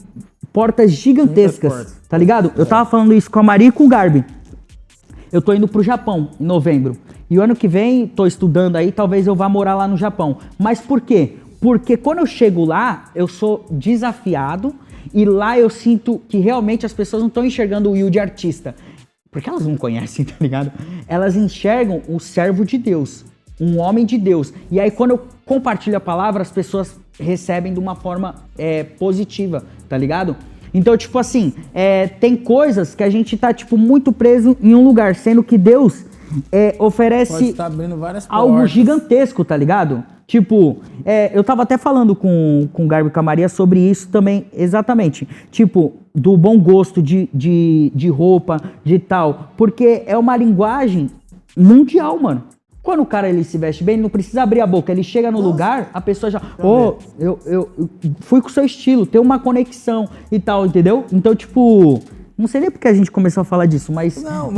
portas gigantescas, tá ligado? Eu tava falando isso com a Maria e com o Garbi. Eu tô indo pro Japão em novembro. E o ano que vem, tô estudando aí, talvez eu vá morar lá no Japão. Mas por quê? Porque quando eu chego lá, eu sou desafiado. E lá eu sinto que realmente as pessoas não estão enxergando o Will de artista. Porque elas não conhecem, tá ligado? Elas enxergam o servo de Deus, um homem de Deus. E aí quando eu compartilho a palavra, as pessoas recebem de uma forma positiva, tá ligado? Então, tipo assim, tem coisas que a gente tá, tipo, muito preso em um lugar, sendo que Deus oferece tá abrindo várias algo portas. gigantesco, tá ligado? Tipo, eu tava até falando com o Garbi e com a Maria sobre isso também, exatamente. Tipo, do bom gosto de roupa, de tal. Porque é uma linguagem mundial, mano. Quando o cara ele se veste bem, ele não precisa abrir a boca. Ele chega no lugar, a pessoa já... eu fui com o seu estilo, tem uma conexão e tal, entendeu? Então, tipo... Não sei nem porque a gente começou a falar disso, mas... Não,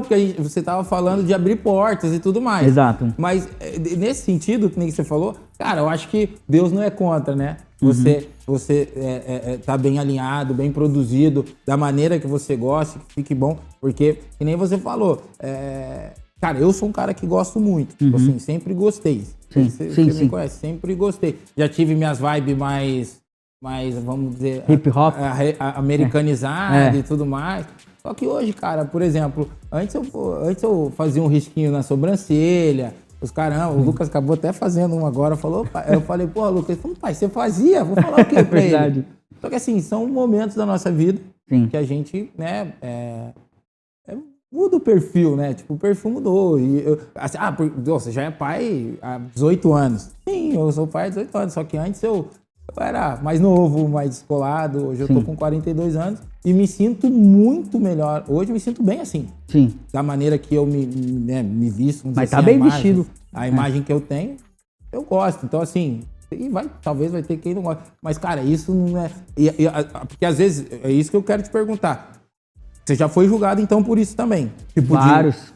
porque você tava falando de abrir portas e tudo mais. Exato. Mas nesse sentido, que nem você falou, cara, eu acho que Deus não é contra, né? Você tá bem alinhado, bem produzido, da maneira que você gosta, que fique bom, porque, que nem você falou, cara, eu sou um cara que gosto muito, assim, sempre gostei. Você me conhece, sempre gostei. Já tive minhas vibes mais, vamos dizer... Hip hop. Americanizada e tudo mais. Só que hoje, cara, por exemplo, antes eu fazia um risquinho na sobrancelha, o Lucas acabou até fazendo um agora, eu falei, pô, Lucas, pai, você fazia? Vou falar o quê pra ele? Só que assim, são momentos da nossa vida que a gente, né, muda o perfil, né? Tipo, o perfil mudou. Você já é pai há 18 anos. Sim, eu sou pai há 18 anos, só que antes eu era mais novo, mais descolado. Hoje eu tô com 42 anos e me sinto muito melhor. Hoje eu me sinto bem assim. Sim. Da maneira que eu me visto. Mas tá assim, bem vestido. A imagem que eu tenho, eu gosto. Então, assim, talvez vai ter quem não gosta. Mas, cara, isso não é... Porque às vezes, é isso que eu quero te perguntar. Você já foi julgado, então, por isso também? Tipo Vários.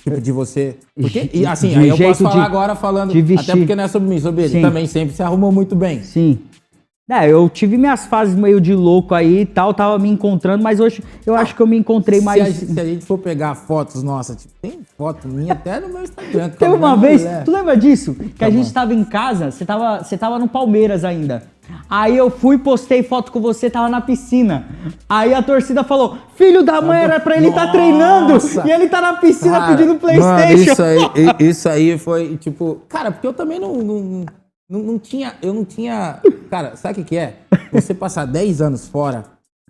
Tipo, de você... Porque, e assim, aí eu posso falar agora falando... Até porque não é sobre mim, sobre ele. Também sempre se arrumou muito bem. Sim. Eu tive minhas fases meio de louco aí e tal, tava me encontrando, mas hoje eu acho que eu me encontrei mais... Se a gente for pegar fotos nossas, tipo, tem foto minha até no meu Instagram. Teve uma vez, tu lembra disso? Que a gente tava em casa, você tava no Palmeiras ainda. Aí eu fui, postei foto com você, tava na piscina. Aí a torcida falou, filho da mãe, era pra ele tá treinando. E ele tá na piscina pedindo PlayStation. Mano, isso aí foi, tipo... Cara, porque eu também não tinha... Cara, sabe o que é? Você passar 10 anos fora,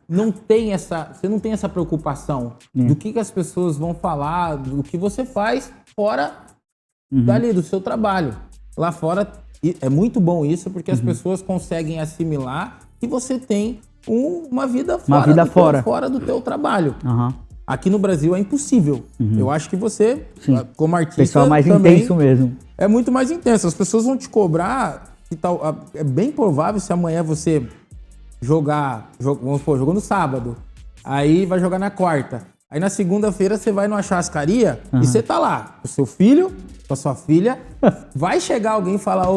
você não tem essa preocupação do que as pessoas vão falar, do que você faz fora dali, do seu trabalho. Lá fora... É muito bom isso, porque as pessoas conseguem assimilar que você tem uma vida fora do teu trabalho. Aqui no Brasil é impossível. Eu acho que você, como artista, pessoal mais também intenso mesmo. É muito mais intenso. As pessoas vão te cobrar, é bem provável se amanhã você vamos supor, jogou no sábado, aí vai jogar na quarta. Aí na segunda-feira você vai numa churrascaria e você tá lá, com o seu filho, com a sua filha, vai chegar alguém e falar,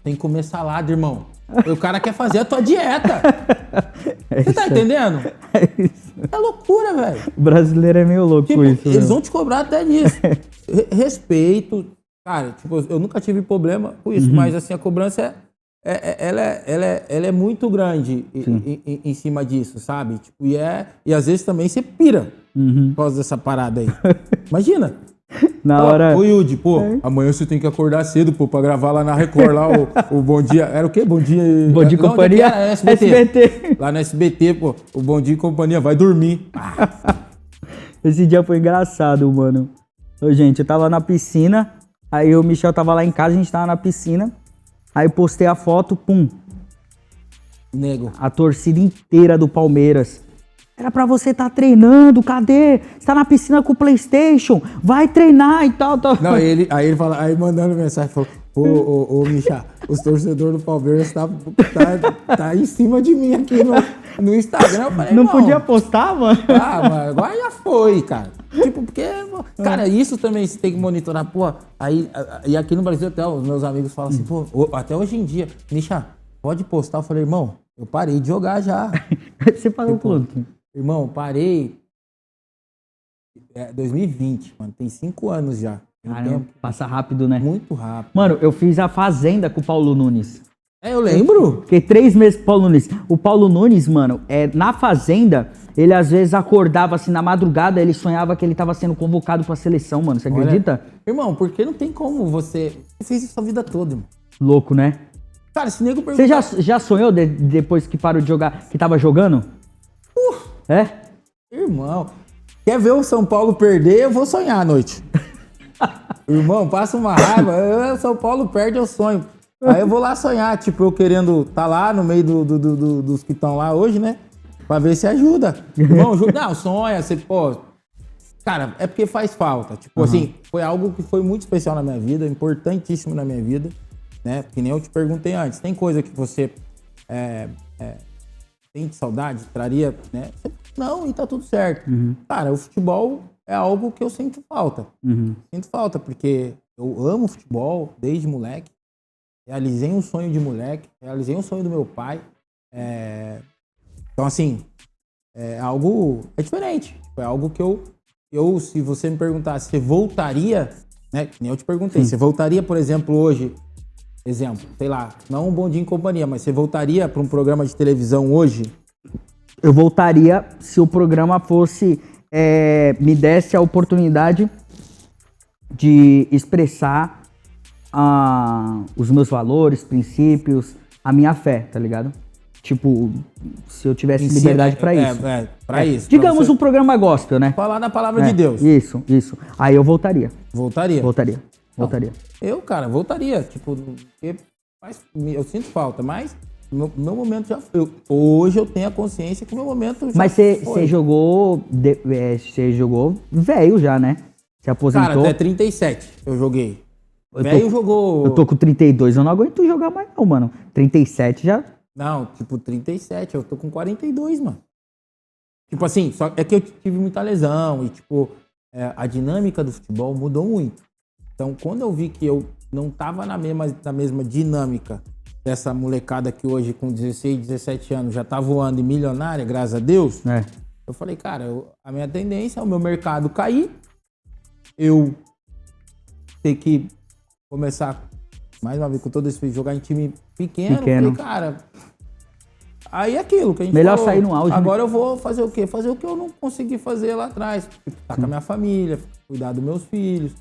tem que comer salada, irmão. E o cara quer fazer a tua dieta. Você tá entendendo? É loucura, velho. O brasileiro é meio louco com isso. Eles vão te cobrar até disso. Respeito. Cara, tipo, eu nunca tive problema com isso, mas assim, a cobrança ela é muito grande em cima disso, sabe? Tipo, e às vezes também você pira por causa dessa parada aí. Imagina. Na hora... Ô, Yudi, amanhã você tem que acordar cedo, pra gravar lá na Record, lá o Bom Dia... Era o quê? Bom Dia... Bom Dia e Companhia? Era SBT. Lá no SBT, o Bom Dia e Companhia, vai dormir. Esse dia foi engraçado, mano. Ô, gente, eu tava na piscina, aí o Michel tava lá em casa, a gente tava na piscina, aí postei a foto, pum. Nego. A torcida inteira do Palmeiras. Era pra você estar treinando, cadê? Você tá na piscina com o PlayStation, vai treinar e tal. Não, aí ele fala, aí mandando mensagem, falou, ô Micha, os torcedores do Palmeiras tá em cima de mim aqui no Instagram. Eu falei, não podia postar, mano? Mano, agora já foi, cara. Tipo, porque, cara, isso também você tem que monitorar, e aqui no Brasil até os meus amigos falam assim, até hoje em dia, Micha, pode postar? Eu falei, irmão, eu parei de jogar já. Você parou quanto? Irmão, parei 2020, mano. Tem 5 anos já. Caramba, passa rápido, né? Muito rápido. Mano, eu fiz a Fazenda com o Paulo Nunes. Eu lembro. Fiquei 3 meses com o Paulo Nunes. O Paulo Nunes, mano, na Fazenda, ele às vezes acordava assim na madrugada, ele sonhava que ele tava sendo convocado pra seleção, mano. Você acredita? Irmão, porque não tem como você fez isso a vida toda, irmão. Louco, né? Cara, esse nego pergunta... Você já sonhou depois que parou de jogar, que tava jogando? É? Irmão, quer ver o São Paulo perder, eu vou sonhar à noite. Irmão, passa uma raiva, São Paulo perde, eu sonho. Aí eu vou lá sonhar, tipo, eu querendo tá lá no meio dos que estão lá hoje, né? Pra ver se ajuda. Irmão, não, sonha, você, Cara, é porque faz falta. Tipo assim, foi algo que foi muito especial na minha vida, importantíssimo na minha vida, né? Que nem eu te perguntei antes. Tem coisa que você tem saudade, traria, né? Não, e tá tudo certo. Cara, o futebol é algo que eu sinto falta. Sinto falta, porque eu amo futebol desde moleque. Realizei um sonho de moleque, realizei um sonho do meu pai. Então, assim, é diferente. É algo que eu, se você me perguntasse, você voltaria, né? Que nem eu te perguntei, você voltaria, por exemplo, hoje, exemplo, sei lá, não um Bom Dia em Companhia, mas você voltaria para um programa de televisão hoje? Eu voltaria se o programa fosse, me desse a oportunidade de expressar os meus valores, princípios, a minha fé, tá ligado? Tipo, se eu tivesse liberdade pra isso. Pra isso. Digamos um programa gospel, né? Falar na palavra de Deus. Isso. Aí eu voltaria. Voltaria? Voltaria. Eu, cara, voltaria. Tipo, porque eu sinto falta, mas meu momento já foi. Hoje eu tenho a consciência que o meu momento já foi. Mas você jogou velho já, né? Você aposentou. Cara, até 37 eu joguei. Velho jogou... Eu tô com 32, eu não aguento jogar mais não, mano. 37 já... Não, tipo, 37, eu tô com 42, mano. Tipo assim, só é que eu tive muita lesão e, tipo, a dinâmica do futebol mudou muito. Então, quando eu vi que eu não tava na mesma dinâmica dessa molecada que hoje, com 16, 17 anos, já tá voando e milionária, graças a Deus, eu falei, cara, a minha tendência é o meu mercado cair, eu ter que começar, mais uma vez, com todo esse jogar em time pequeno. Falei, cara, aí é aquilo que a gente melhor falou. Sair no auge. Agora eu vou fazer o quê? Fazer o que eu não consegui fazer lá atrás. Estar com a minha família, cuidar dos meus filhos,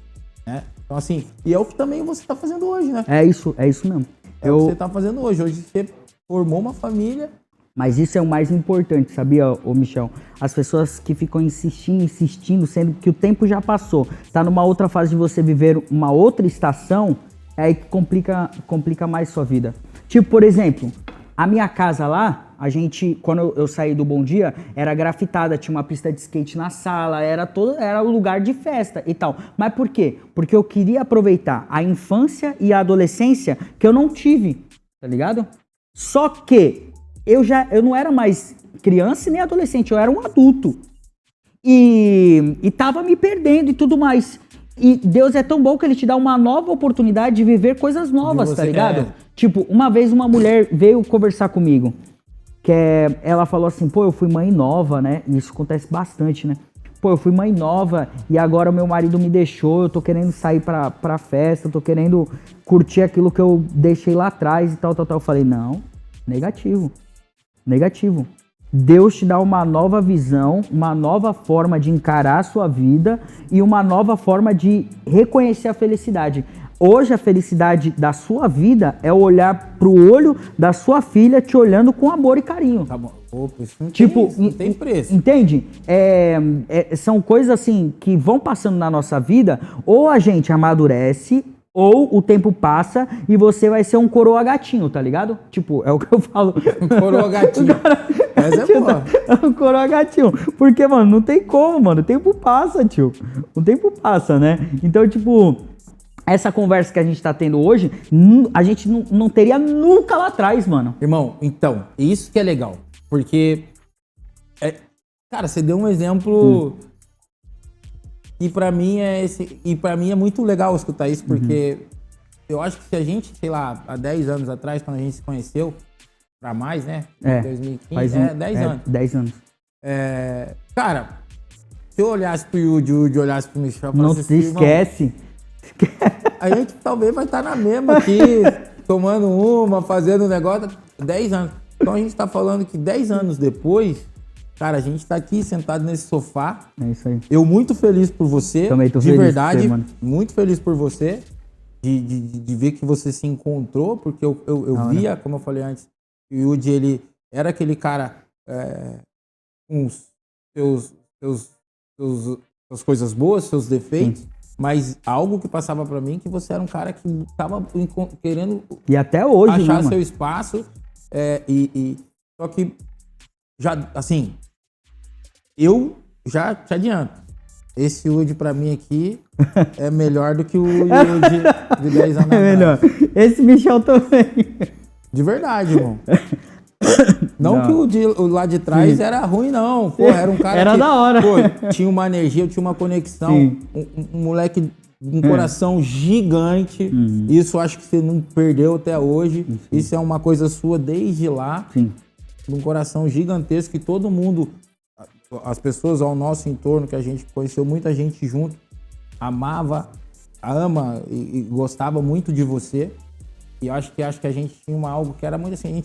né? Então, assim, e é o que também você tá fazendo hoje, né? É isso mesmo. É o que você tá fazendo hoje. Hoje você formou uma família. Mas isso é o mais importante, sabia, ô Michel? As pessoas que ficam insistindo, sendo que o tempo já passou, tá numa outra fase de você viver uma outra estação, é aí que complica mais sua vida. Tipo, por exemplo, a minha casa lá, quando eu saí do Bom Dia, era grafitada, tinha uma pista de skate na sala, era o lugar de festa e tal. Mas por quê? Porque eu queria aproveitar a infância e a adolescência que eu não tive, tá ligado? Só que eu não era mais criança nem adolescente, eu era um adulto. E tava me perdendo e tudo mais. E Deus é tão bom que ele te dá uma nova oportunidade de viver coisas novas, tá ligado? Tipo, uma vez uma mulher veio conversar comigo, ela falou assim, pô, eu fui mãe nova, né? E isso acontece bastante, né? Pô, eu fui mãe nova e agora o meu marido me deixou, eu tô querendo sair pra festa, eu tô querendo curtir aquilo que eu deixei lá atrás e tal. Eu falei, não, negativo. Deus te dá uma nova visão, uma nova forma de encarar a sua vida e uma nova forma de reconhecer a felicidade. Hoje a felicidade da sua vida é olhar pro olho da sua filha te olhando com amor e carinho. Tá bom. Opa, isso não Tipo, tem, não tem preço. Entende? São coisas assim que vão passando na nossa vida, ou a gente amadurece, ou o tempo passa e você vai ser um coroa gatinho, tá ligado? Tipo, é o que eu falo. Um coroa gatinho. Mas é boa. É um coroa gatinho. Porque, mano, não tem como, mano. O tempo passa, tio. O tempo passa, né? Então, tipo, essa conversa que a gente tá tendo hoje, a gente não teria nunca lá atrás, mano. Irmão, então, isso que é legal. Porque, cara, você deu um exemplo que pra mim é muito legal escutar isso, porque eu acho que se a gente, sei lá, há 10 anos atrás, quando a gente se conheceu, pra mais, né? 2015, 10 anos. 10 anos. Cara, se eu olhasse pro Yudi, o Yudi olhasse pro Michel, não se esquece. A gente talvez vai estar na mesma aqui, tomando uma, fazendo um negócio, 10 anos. Então a gente tá falando que 10 anos depois, cara, a gente tá aqui sentado nesse sofá. É isso aí. Eu muito feliz por você. Também tô de feliz verdade, por você, mano. muito feliz por você. De ver que você se encontrou, porque eu via, como eu falei antes, o Yudi, ele era aquele cara com suas coisas boas, seus defeitos, mas algo que passava pra mim que você era um cara que tava querendo e até hoje, achar né, seu espaço. Só que, já, assim, eu já te adianto. Esse Yudi pra mim aqui é melhor do que o Yudi de 10 anos atrás. É melhor. Esse Michel também. De verdade, irmão. Não que o lá de trás era ruim, não. Pô, era um cara era que, da hora. Pô, tinha uma energia, tinha uma conexão. Um moleque um coração gigante. Isso acho que você não perdeu até hoje. Isso é uma coisa sua desde lá. Um coração gigantesco que todo mundo, as pessoas ao nosso entorno, que a gente conheceu muita gente junto, ama e gostava muito de você. E acho que a gente tinha algo que era muito assim,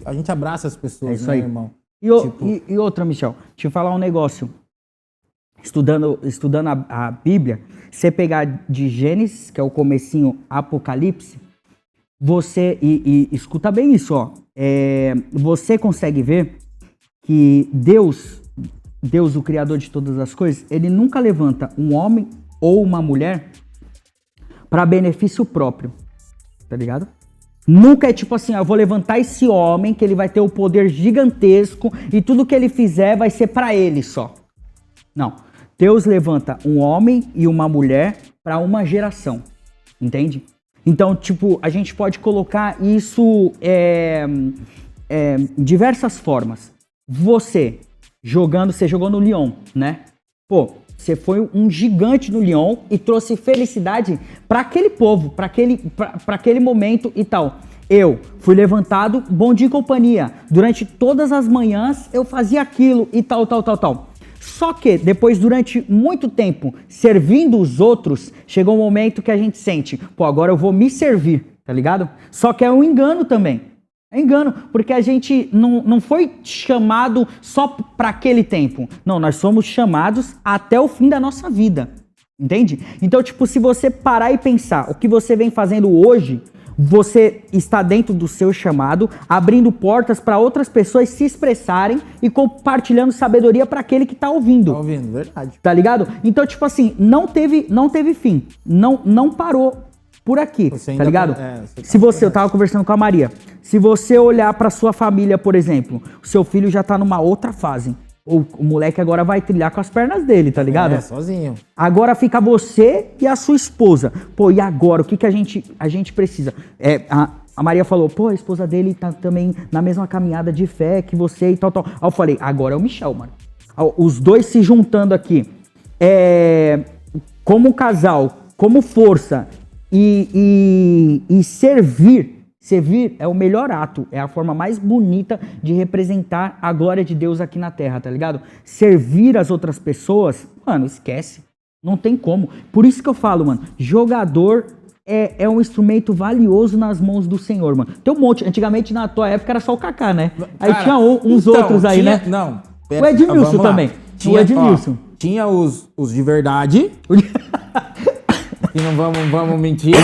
a gente abraça as pessoas, isso aí, irmão? E outra, Michel, deixa eu falar um negócio. Estudando a Bíblia, você pegar de Gênesis, que é o comecinho, Apocalipse, você, e escuta bem isso, ó. Você consegue ver que Deus, o Criador de todas as coisas, ele nunca levanta um homem ou uma mulher para benefício próprio, tá ligado? Nunca é tipo assim, eu vou levantar esse homem que ele vai ter o poder gigantesco e tudo que ele fizer vai ser para ele só. Não. Deus levanta um homem e uma mulher para uma geração, entende? Então, tipo, a gente pode colocar isso diversas formas. Você jogou no Lyon, né? Pô, você foi um gigante no Lyon e trouxe felicidade para aquele povo, para aquele momento e tal. Eu fui levantado, bom dia e companhia. Durante todas as manhãs eu fazia aquilo e tal. Só que depois, durante muito tempo, servindo os outros, chegou um momento que a gente sente, pô, agora eu vou me servir, tá ligado? Só que é um engano também. É engano, porque a gente não foi chamado só para aquele tempo. Não, nós somos chamados até o fim da nossa vida, entende? Então, tipo, se você parar e pensar o que você vem fazendo hoje, você está dentro do seu chamado, abrindo portas para outras pessoas se expressarem e compartilhando sabedoria para aquele que está ouvindo. Tá ouvindo, verdade. Tá ligado? Então, tipo assim, não teve fim. Não parou por aqui, tá ligado? Eu tava conversando com a Maria. Se você olhar pra sua família, por exemplo, o seu filho já tá numa outra fase. O moleque agora vai trilhar com as pernas dele, tá ligado? Sozinho. Agora fica você e a sua esposa. Pô, e agora? O que a gente precisa? a Maria falou, pô, a esposa dele tá também na mesma caminhada de fé que você e tal. Aí eu falei, agora é o Michel, mano. Os dois se juntando aqui, como casal, como força e servir é o melhor ato, é a forma mais bonita de representar a glória de Deus aqui na terra, tá ligado? Servir as outras pessoas, mano, esquece. Não tem como. Por isso que eu falo, mano, jogador é um instrumento valioso nas mãos do Senhor, mano. Tem um monte. Antigamente, na tua época, era só o Kaká, né? Aí Cara, tinha uns então, outros aí, né? Não. O Edmilson também. O Edmilson. Tinha os de verdade. E não vamos mentir.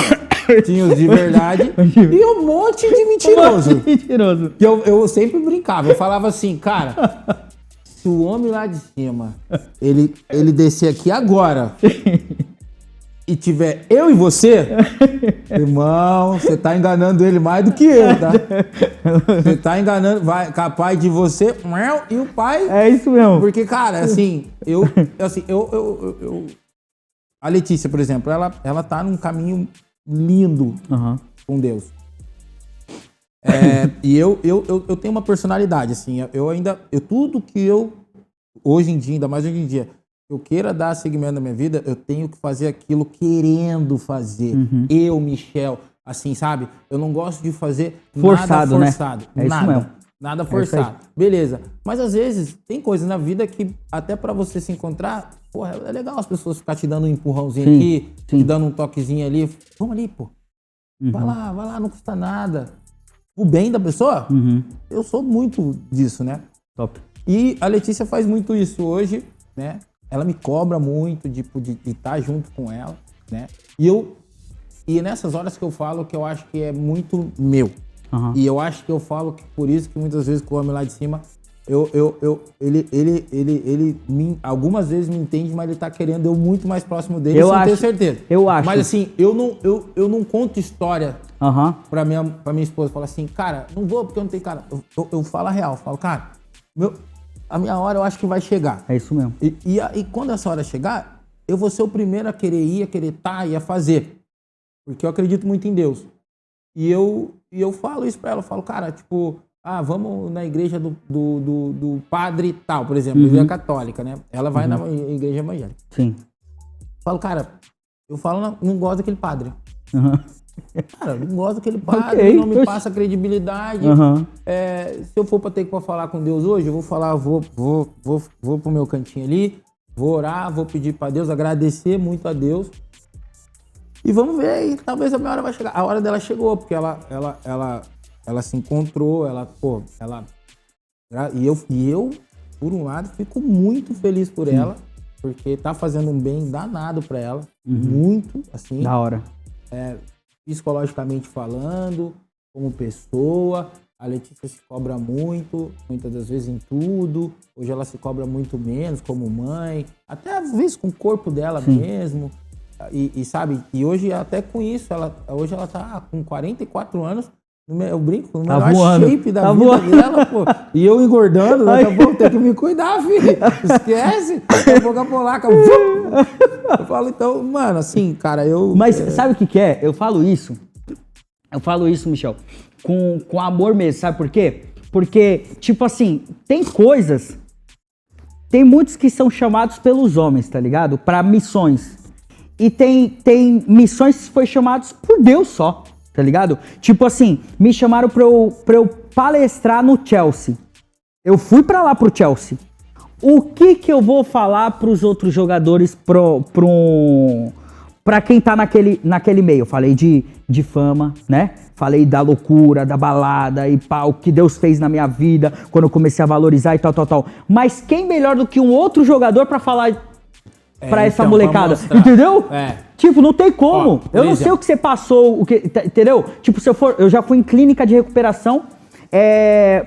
Tinha os de verdade. E um monte de mentiroso. Que eu sempre brincava. Eu falava assim, cara, se o homem lá de cima, ele descer aqui agora e tiver eu e você, irmão, você tá enganando ele mais do que eu, tá? Você tá enganando, capaz de você e o pai. É isso mesmo. Porque, cara, assim, a Letícia, por exemplo, ela tá num caminho lindo com Deus. E eu tenho uma personalidade, assim, tudo que hoje em dia, ainda mais hoje em dia, eu queira dar segmento na minha vida, eu tenho que fazer aquilo querendo fazer. Eu, Michel, assim, sabe? Eu não gosto de fazer forçado, nada forçado. Né? É isso mesmo. Nada forçado. Beleza. Mas às vezes tem coisas na vida que até pra você se encontrar, porra, é legal as pessoas ficarem te dando um empurrãozinho aqui, te dando um toquezinho ali. Vamos ali, pô. Vai lá, não custa nada. O bem da pessoa, eu sou muito disso, né? Top. E a Letícia faz muito isso hoje, né? Ela me cobra muito de estar junto com ela, né? E nessas horas que eu falo que eu acho que é muito meu. E eu acho que eu falo que por isso que muitas vezes com o homem lá de cima, ele algumas vezes me entende, mas ele tá querendo eu muito mais próximo dele, sem ter certeza. Eu acho. Mas assim, eu não conto história pra minha esposa. Falo assim, cara, não vou porque eu não tenho cara. Eu falo a real, falo, cara, a minha hora eu acho que vai chegar. É isso mesmo. E quando essa hora chegar, eu vou ser o primeiro a querer ir, a querer estar e a fazer. Porque eu acredito muito em Deus. E eu falo isso pra ela, eu falo, cara, tipo, vamos na igreja do padre tal, por exemplo, igreja católica, né? Ela vai na igreja evangélica. Sim. Falo, cara, não gosto daquele padre. Cara, não gosto daquele padre, não me passa credibilidade. Se eu for pra ter que falar com Deus hoje, eu vou falar, vou pro meu cantinho ali, vou orar, vou pedir pra Deus, agradecer muito a Deus. E vamos ver, e talvez a minha hora vai chegar. A hora dela chegou, porque ela se encontrou, e eu, por um lado, fico muito feliz por ela, porque tá fazendo um bem danado pra ela, muito, assim. Da hora. Psicologicamente falando, como pessoa. A Letícia se cobra muito, muitas das vezes em tudo. Hoje ela se cobra muito menos, como mãe, até às vezes com o corpo dela mesmo. E sabe, e hoje até com isso, hoje ela tá com 44 anos, eu brinco, no melhor shape da vida dela, pô. E eu engordando, daqui a pouco tem que me cuidar, filho. Esquece, daqui a pouco a polaca. Eu falo, então, mano, assim, cara, Mas sabe o que é? Eu falo isso, Michel, com amor mesmo, sabe por quê? Porque, tipo assim, tem muitos que são chamados pelos homens, tá ligado? Pra missões. E tem missões que foi chamados por Deus só, tá ligado? Tipo assim, me chamaram pra eu palestrar no Chelsea. Eu fui pra lá pro Chelsea. O que eu vou falar pros outros jogadores, pra quem tá naquele meio? Eu falei de fama, né? Falei da loucura, da balada e pau, o que Deus fez na minha vida, quando eu comecei a valorizar e tal. Mas quem melhor do que um outro jogador pra falar pra essa molecada, entendeu? Tipo, não tem como. Eu não sei o que você passou, entendeu? Tipo, eu já fui em clínica de recuperação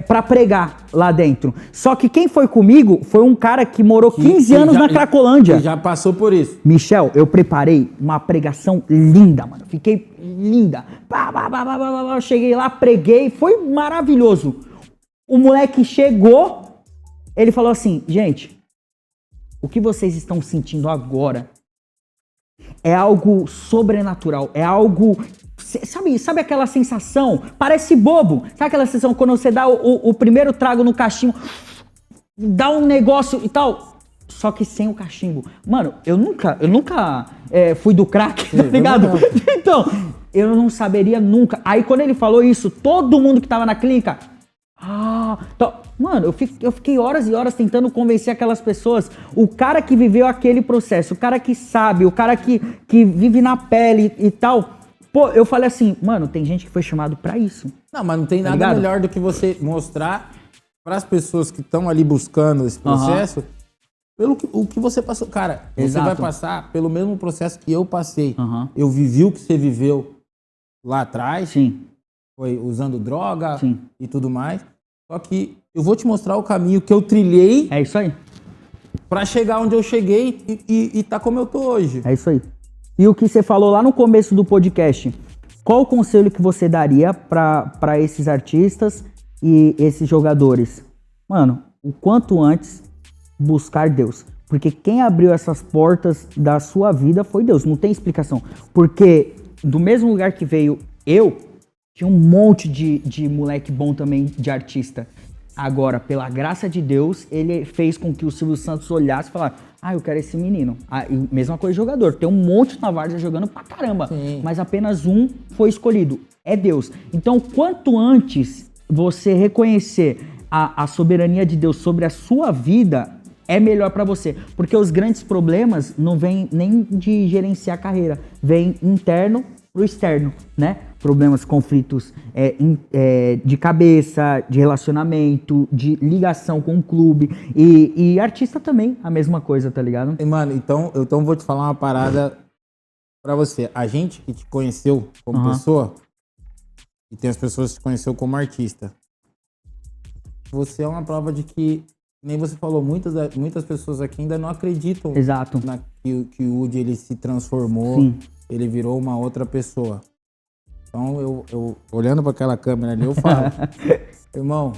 pra pregar lá dentro. Só que quem foi comigo foi um cara que morou 15 anos na Cracolândia. Já passou por isso. Michel, eu preparei uma pregação linda, mano. Fiquei linda. Cheguei lá, preguei, foi maravilhoso. O moleque chegou, ele falou assim, gente, o que vocês estão sentindo agora é algo sobrenatural, é algo Sabe aquela sensação? Parece bobo. Sabe aquela sensação quando você dá o primeiro trago no cachimbo, dá um negócio e tal, só que sem o cachimbo. Mano, eu nunca fui do crack, tá ligado? Então, eu não saberia nunca. Aí quando ele falou isso, todo mundo que tava na clínica... então, mano, eu fiquei horas e horas tentando convencer aquelas pessoas. O cara que viveu aquele processo, o cara que sabe, o cara que vive na pele e tal. Pô, eu falei assim, mano, tem gente que foi chamado pra isso. Não, mas não tem nada melhor do que você mostrar pras pessoas que estão ali buscando esse processo, o que você passou. Cara, você vai passar pelo mesmo processo que eu passei. Eu vivi o que você viveu lá atrás. Sim. Foi usando droga e tudo mais. Só que eu vou te mostrar o caminho que eu trilhei. É isso aí. Pra chegar onde eu cheguei e tá como eu tô hoje. É isso aí. E o que você falou lá no começo do podcast, qual o conselho que você daria pra esses artistas e esses jogadores? Mano, o quanto antes buscar Deus. Porque quem abriu essas portas da sua vida foi Deus. Não tem explicação. Porque do mesmo lugar que veio eu, tinha um monte de moleque bom também, de artista. Agora, pela graça de Deus, ele fez com que o Silvio Santos olhasse e falasse, eu quero esse menino. E mesma coisa de jogador. Tem um monte na várzea jogando pra caramba. Sim. Mas apenas um foi escolhido. É Deus. Então, quanto antes você reconhecer a soberania de Deus sobre a sua vida, é melhor pra você. Porque os grandes problemas não vêm nem de gerenciar a carreira. Vem interno pro externo, né? Problemas, conflitos de cabeça, de relacionamento, de ligação com o clube. E artista também, a mesma coisa, tá ligado? E, mano, então vou te falar uma parada pra você. A gente que te conheceu como pessoa, e tem as pessoas que te conheceu como artista, você é uma prova de que, nem você falou, muitas pessoas aqui ainda não acreditam. Exato. Que o Woody, ele se transformou. Sim. Ele virou uma outra pessoa. Então, eu olhando para aquela câmera ali, eu falo, irmão,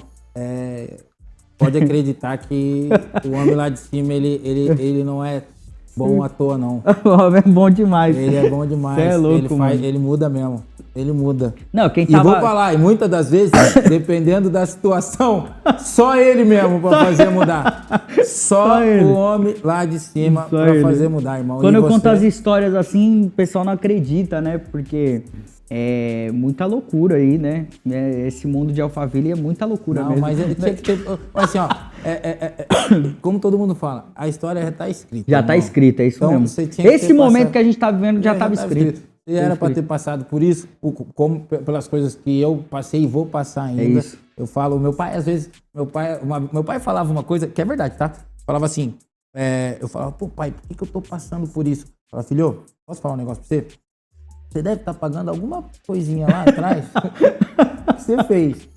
pode acreditar que o homem lá de cima, ele não é bom à toa, não. O homem é bom demais. Ele é bom demais. Você é louco, ele muda mesmo. Ele muda. Não, quem E vou falar, e muitas das vezes, dependendo da situação, só ele mesmo pra fazer mudar. Só o homem lá de cima pra fazer mudar, irmão. Quando eu conto as histórias assim, o pessoal não acredita, né? Porque é muita loucura aí, né? Esse mundo de Alphaville é muita loucura mesmo. Não, mas tinha que ter... Assim, ó, como todo mundo fala, a história já tá escrita. Já tá escrita, é isso então, mesmo. Esse momento que a gente tá vivendo já tava escrito. E era para ter passado por isso, como pelas coisas que eu passei e vou passar ainda. É isso. Eu falo, meu pai, às vezes, meu pai falava uma coisa, que é verdade, tá? Falava assim, eu falava, pô, pai, por que eu tô passando por isso? Eu falava, filho, posso falar um negócio pra você? Você deve estar pagando alguma coisinha lá atrás que você fez.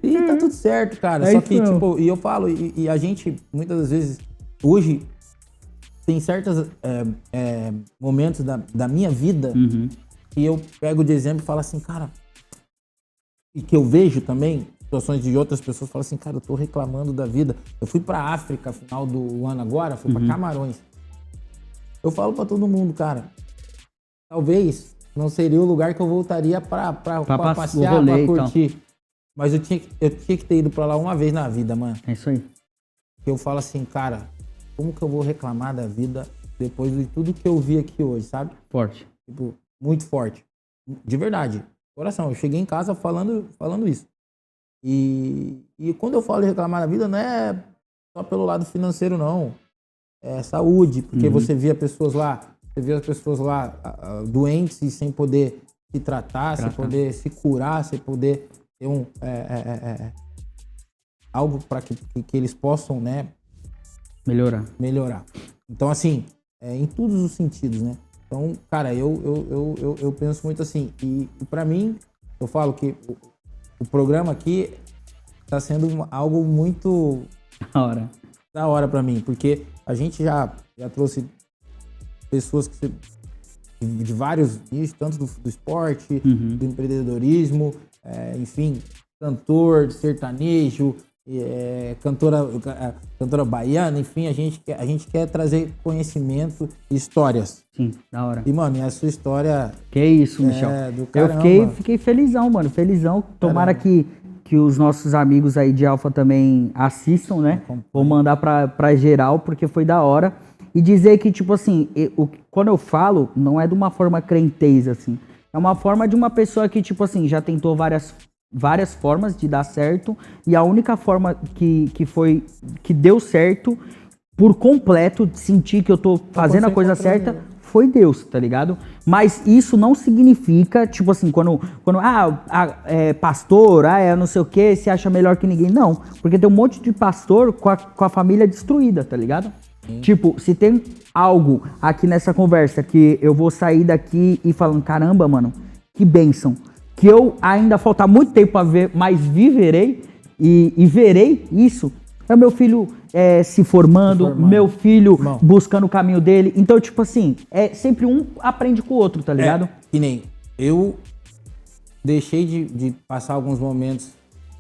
E tá tudo certo, cara. Só que, tipo, e eu falo, e a gente, muitas das vezes, hoje, tem certos momentos da minha vida que eu pego de exemplo e falo assim, cara, e que eu vejo também situações de outras pessoas, falo assim, cara, eu tô reclamando da vida. Eu fui pra África, final do ano agora, fui pra Camarões. Eu falo pra todo mundo, cara, talvez não seria o lugar que eu voltaria pra passear, pra curtir. Então. Mas eu tinha que ter ido pra lá uma vez na vida, mano. É isso aí. Eu falo assim, cara, como que eu vou reclamar da vida depois de tudo que eu vi aqui hoje, sabe? Forte. Tipo, muito forte. De verdade. Coração. Eu cheguei em casa falando isso. E quando eu falo de reclamar da vida, não é só pelo lado financeiro, não. É saúde. Porque você via pessoas lá, doentes e sem poder se tratar, sem poder se curar, sem poder ter algo para que eles possam, né? Melhorar. Então, assim, em todos os sentidos, né? Então, cara, eu penso muito assim. E pra mim, eu falo que o programa aqui tá sendo algo muito da hora pra mim. Porque a gente já trouxe pessoas de vários nichos, tanto do esporte, do empreendedorismo, enfim, cantor, de sertanejo, cantora baiana, enfim, a gente quer trazer conhecimento e histórias. Sim, da hora. E, mano, e a sua história... Que isso, Michel. do Eu caramba. fiquei felizão, mano, felizão. Tomara que os nossos amigos aí de Alfa também assistam, né? Vou mandar pra geral, porque foi da hora. E dizer que, tipo assim, quando eu falo, não é de uma forma crentez, assim. É uma forma de uma pessoa que, tipo assim, já tentou várias formas de dar certo. E a única forma que deu certo, por completo, de sentir que eu tô fazendo a coisa certa, foi Deus, tá ligado? Mas isso não significa, tipo assim, quando pastor, não sei o que, se acha melhor que ninguém. Não, porque tem um monte de pastor com a família destruída, tá ligado? Tipo, se tem algo aqui nessa conversa que eu vou sair daqui e falando, caramba, mano, que bênção, que eu ainda falta muito tempo pra ver, mas viverei e verei isso, é meu filho se formando, meu filho buscando o caminho dele. Então, tipo assim, sempre um aprende com o outro, tá ligado? Que nem eu deixei de passar alguns momentos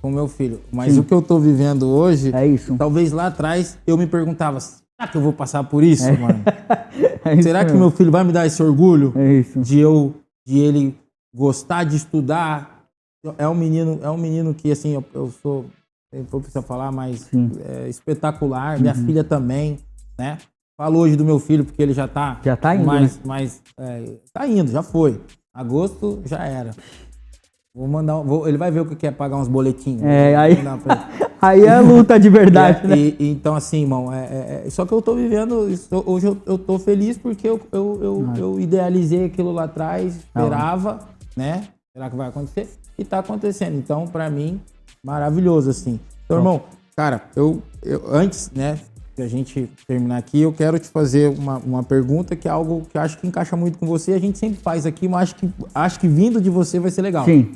com meu filho, mas o que eu tô vivendo hoje, talvez lá atrás eu me perguntava, será que eu vou passar por isso, mano? Será que meu filho vai me dar esse orgulho de ele gostar de estudar? É um menino que, assim, eu sou, não precisa falar, mas espetacular. Minha filha também, né? Falo hoje do meu filho, porque ele já tá indo, tá indo, já foi. Agosto já era. Ele vai ver o que é pagar uns boletinhos. Aí é luta de verdade, né? Então, assim, irmão, só que eu tô vivendo, hoje eu tô feliz porque eu idealizei aquilo lá atrás, esperava, né? Será que vai acontecer? E tá acontecendo. Então, pra mim, maravilhoso, assim. Então, irmão, cara, eu antes, né, de a gente terminar aqui, eu quero te fazer uma pergunta que é algo que eu acho que encaixa muito com você. A gente sempre faz aqui, mas acho que vindo de você vai ser legal. Sim.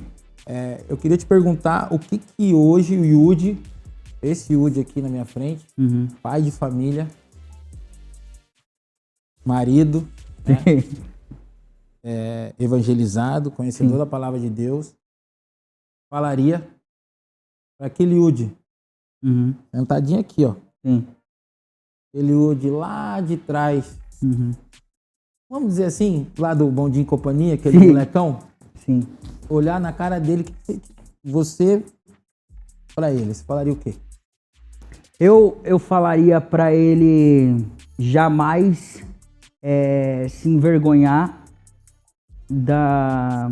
Eu queria te perguntar o que hoje o Yudi, esse Yudi aqui na minha frente, pai de família, marido, né, evangelizado, conhecedor da palavra de Deus, falaria para aquele Yudi, sentadinho aqui, ó. Aquele Yudi lá de trás. Vamos dizer assim, lá do Bondinho e Companhia, aquele molecão. Sim. Olhar na cara dele, você, para ele, você falaria o quê? Eu falaria para ele jamais se envergonhar da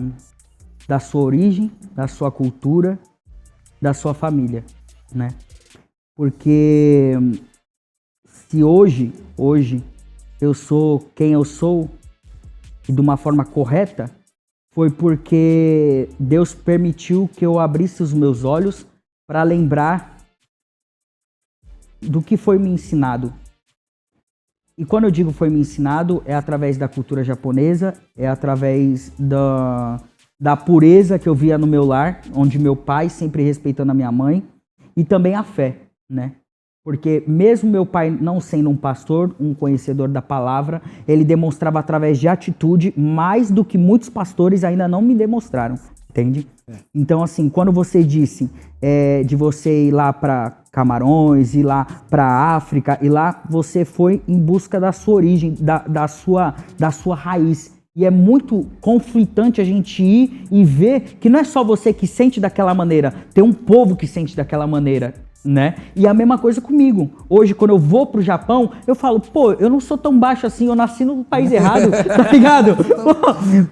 sua origem, da sua cultura, da sua família, né? Porque se hoje eu sou quem eu sou e de uma forma correta, foi porque Deus permitiu que eu abrisse os meus olhos para lembrar do que foi me ensinado. E quando eu digo foi me ensinado, é através da cultura japonesa, é através da pureza que eu via no meu lar, onde meu pai sempre respeitando a minha mãe, e também a fé, né? Porque mesmo meu pai não sendo um pastor, um conhecedor da palavra, ele demonstrava através de atitude mais do que muitos pastores ainda não me demonstraram, entende? Então, assim, quando você disse de você ir lá para Camarões, ir lá para África, e lá você foi em busca da sua origem, da sua raiz. E é muito conflitante a gente ir e ver que não é só você que sente daquela maneira, tem um povo que sente daquela maneira, né? E a mesma coisa comigo. Hoje, quando eu vou pro Japão, eu falo, pô, eu não sou tão baixo assim, eu nasci no país errado, tá ligado?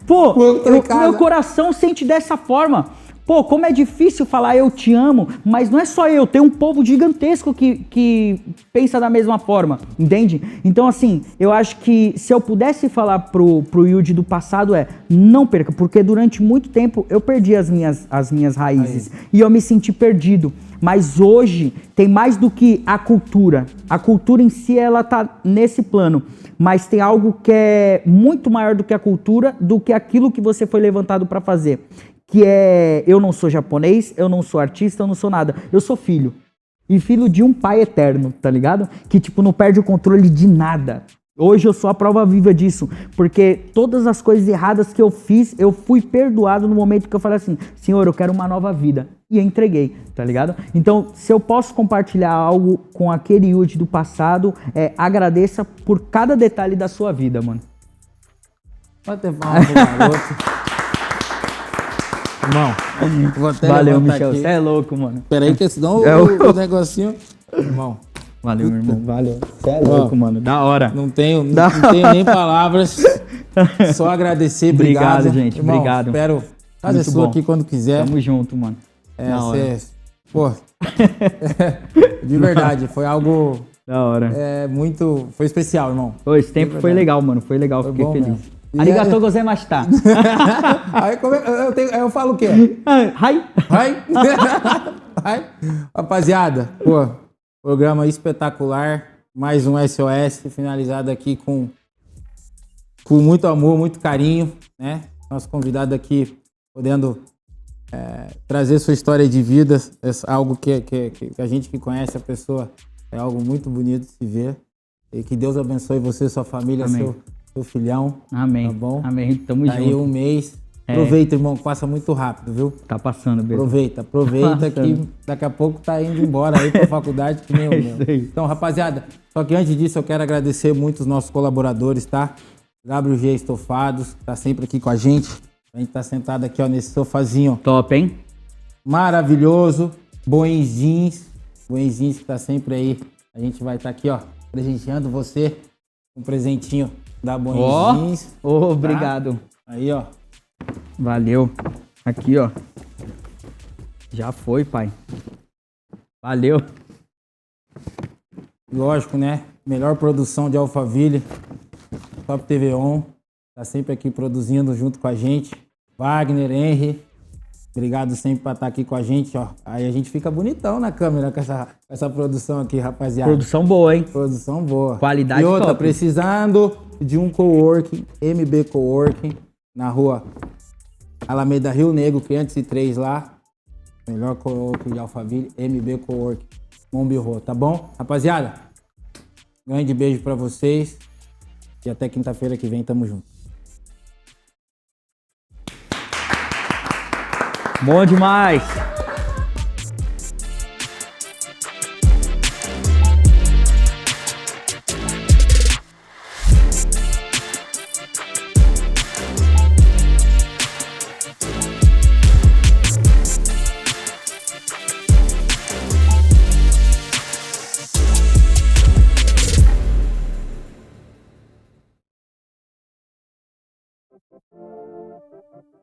Pô, meu coração sente dessa forma. Pô, como é difícil falar eu te amo, mas não é só eu, tem um povo gigantesco que pensa da mesma forma, entende? Então, assim, eu acho que se eu pudesse falar pro Yudi do passado não perca, porque durante muito tempo eu perdi as minhas raízes e eu me senti perdido. Mas hoje tem mais do que a cultura. A cultura em si, ela tá nesse plano. Mas tem algo que é muito maior do que a cultura, do que aquilo que você foi levantado para fazer. Que eu não sou japonês, eu não sou artista, eu não sou nada. Eu sou filho. E filho de um pai eterno, tá ligado? Que, tipo, não perde o controle de nada. Hoje eu sou a prova viva disso. Porque todas as coisas erradas que eu fiz, eu fui perdoado no momento que eu falei assim, Senhor, eu quero uma nova vida. e entreguei, tá ligado? Então, se eu posso compartilhar algo com aquele Yudi do passado, agradeça por cada detalhe da sua vida, mano. Pode ter palma pro garoto. Irmão, vou até Valeu, levantar Michel, aqui. você é louco, mano. Peraí, que senão É o negocinho... Irmão, Valeu, meu irmão, valeu. Você é louco, mano, da hora. não tenho nem palavras. Só agradecer, obrigado. Obrigado, gente, Irmão, obrigado. Espero fazer Muito sua bom. aqui quando quiser. Tamo junto, mano. Da hora. Pô, de verdade, foi algo Da hora. muito... Foi especial, irmão. Pô, esse tempo foi legal, mano, foi legal, Foi fiquei bom feliz. mesmo. E Arigatou gozaimasu-ta. Aí eu falo o quê? Hi. Vai? Vai? Rapaziada, pô, programa espetacular. Mais um SOS finalizado aqui com muito amor, muito carinho, né? Nosso convidado aqui podendo trazer sua história de vida, algo que a gente que conhece a pessoa é algo muito bonito de se ver. E que Deus abençoe você, sua família, seu filhão. Amém. Tá bom? Amém. Tamo Tá junto. aí um mês. Aproveita, irmão, que passa muito rápido, viu? Tá passando, beleza. Aproveita Tá que passando. daqui a pouco tá indo embora aí pra faculdade que nem o É meu. isso aí. Então, rapaziada, só que antes disso eu quero agradecer muito os nossos colaboradores, tá? WG Estofados, tá sempre aqui com a gente. A gente tá sentado aqui, ó, nesse sofazinho Top, hein? maravilhoso. Boens Jeans que tá sempre aí. A gente vai estar aqui, ó, presenteando você um presentinho da Boens Ó. Jeans. Obrigado. Aí, ó. Valeu. Aqui, ó. Já foi, pai. Valeu. Lógico, né? Melhor produção de Alphaville. Top TV On. Tá sempre aqui produzindo junto com a gente. Wagner, Henry. Obrigado sempre por estar aqui com a gente, ó. Aí a gente fica bonitão na câmera com essa produção aqui, rapaziada. Produção boa, hein? Produção boa. Qualidade e outra, top. precisando de um coworking, MB Coworking, na rua Alameda Rio Negro, 503 lá. Melhor coworking de Alphaville, MB Coworking, Mombirro, tá bom? Rapaziada, grande beijo pra vocês e até quinta-feira que vem, tamo junto. Bom demais.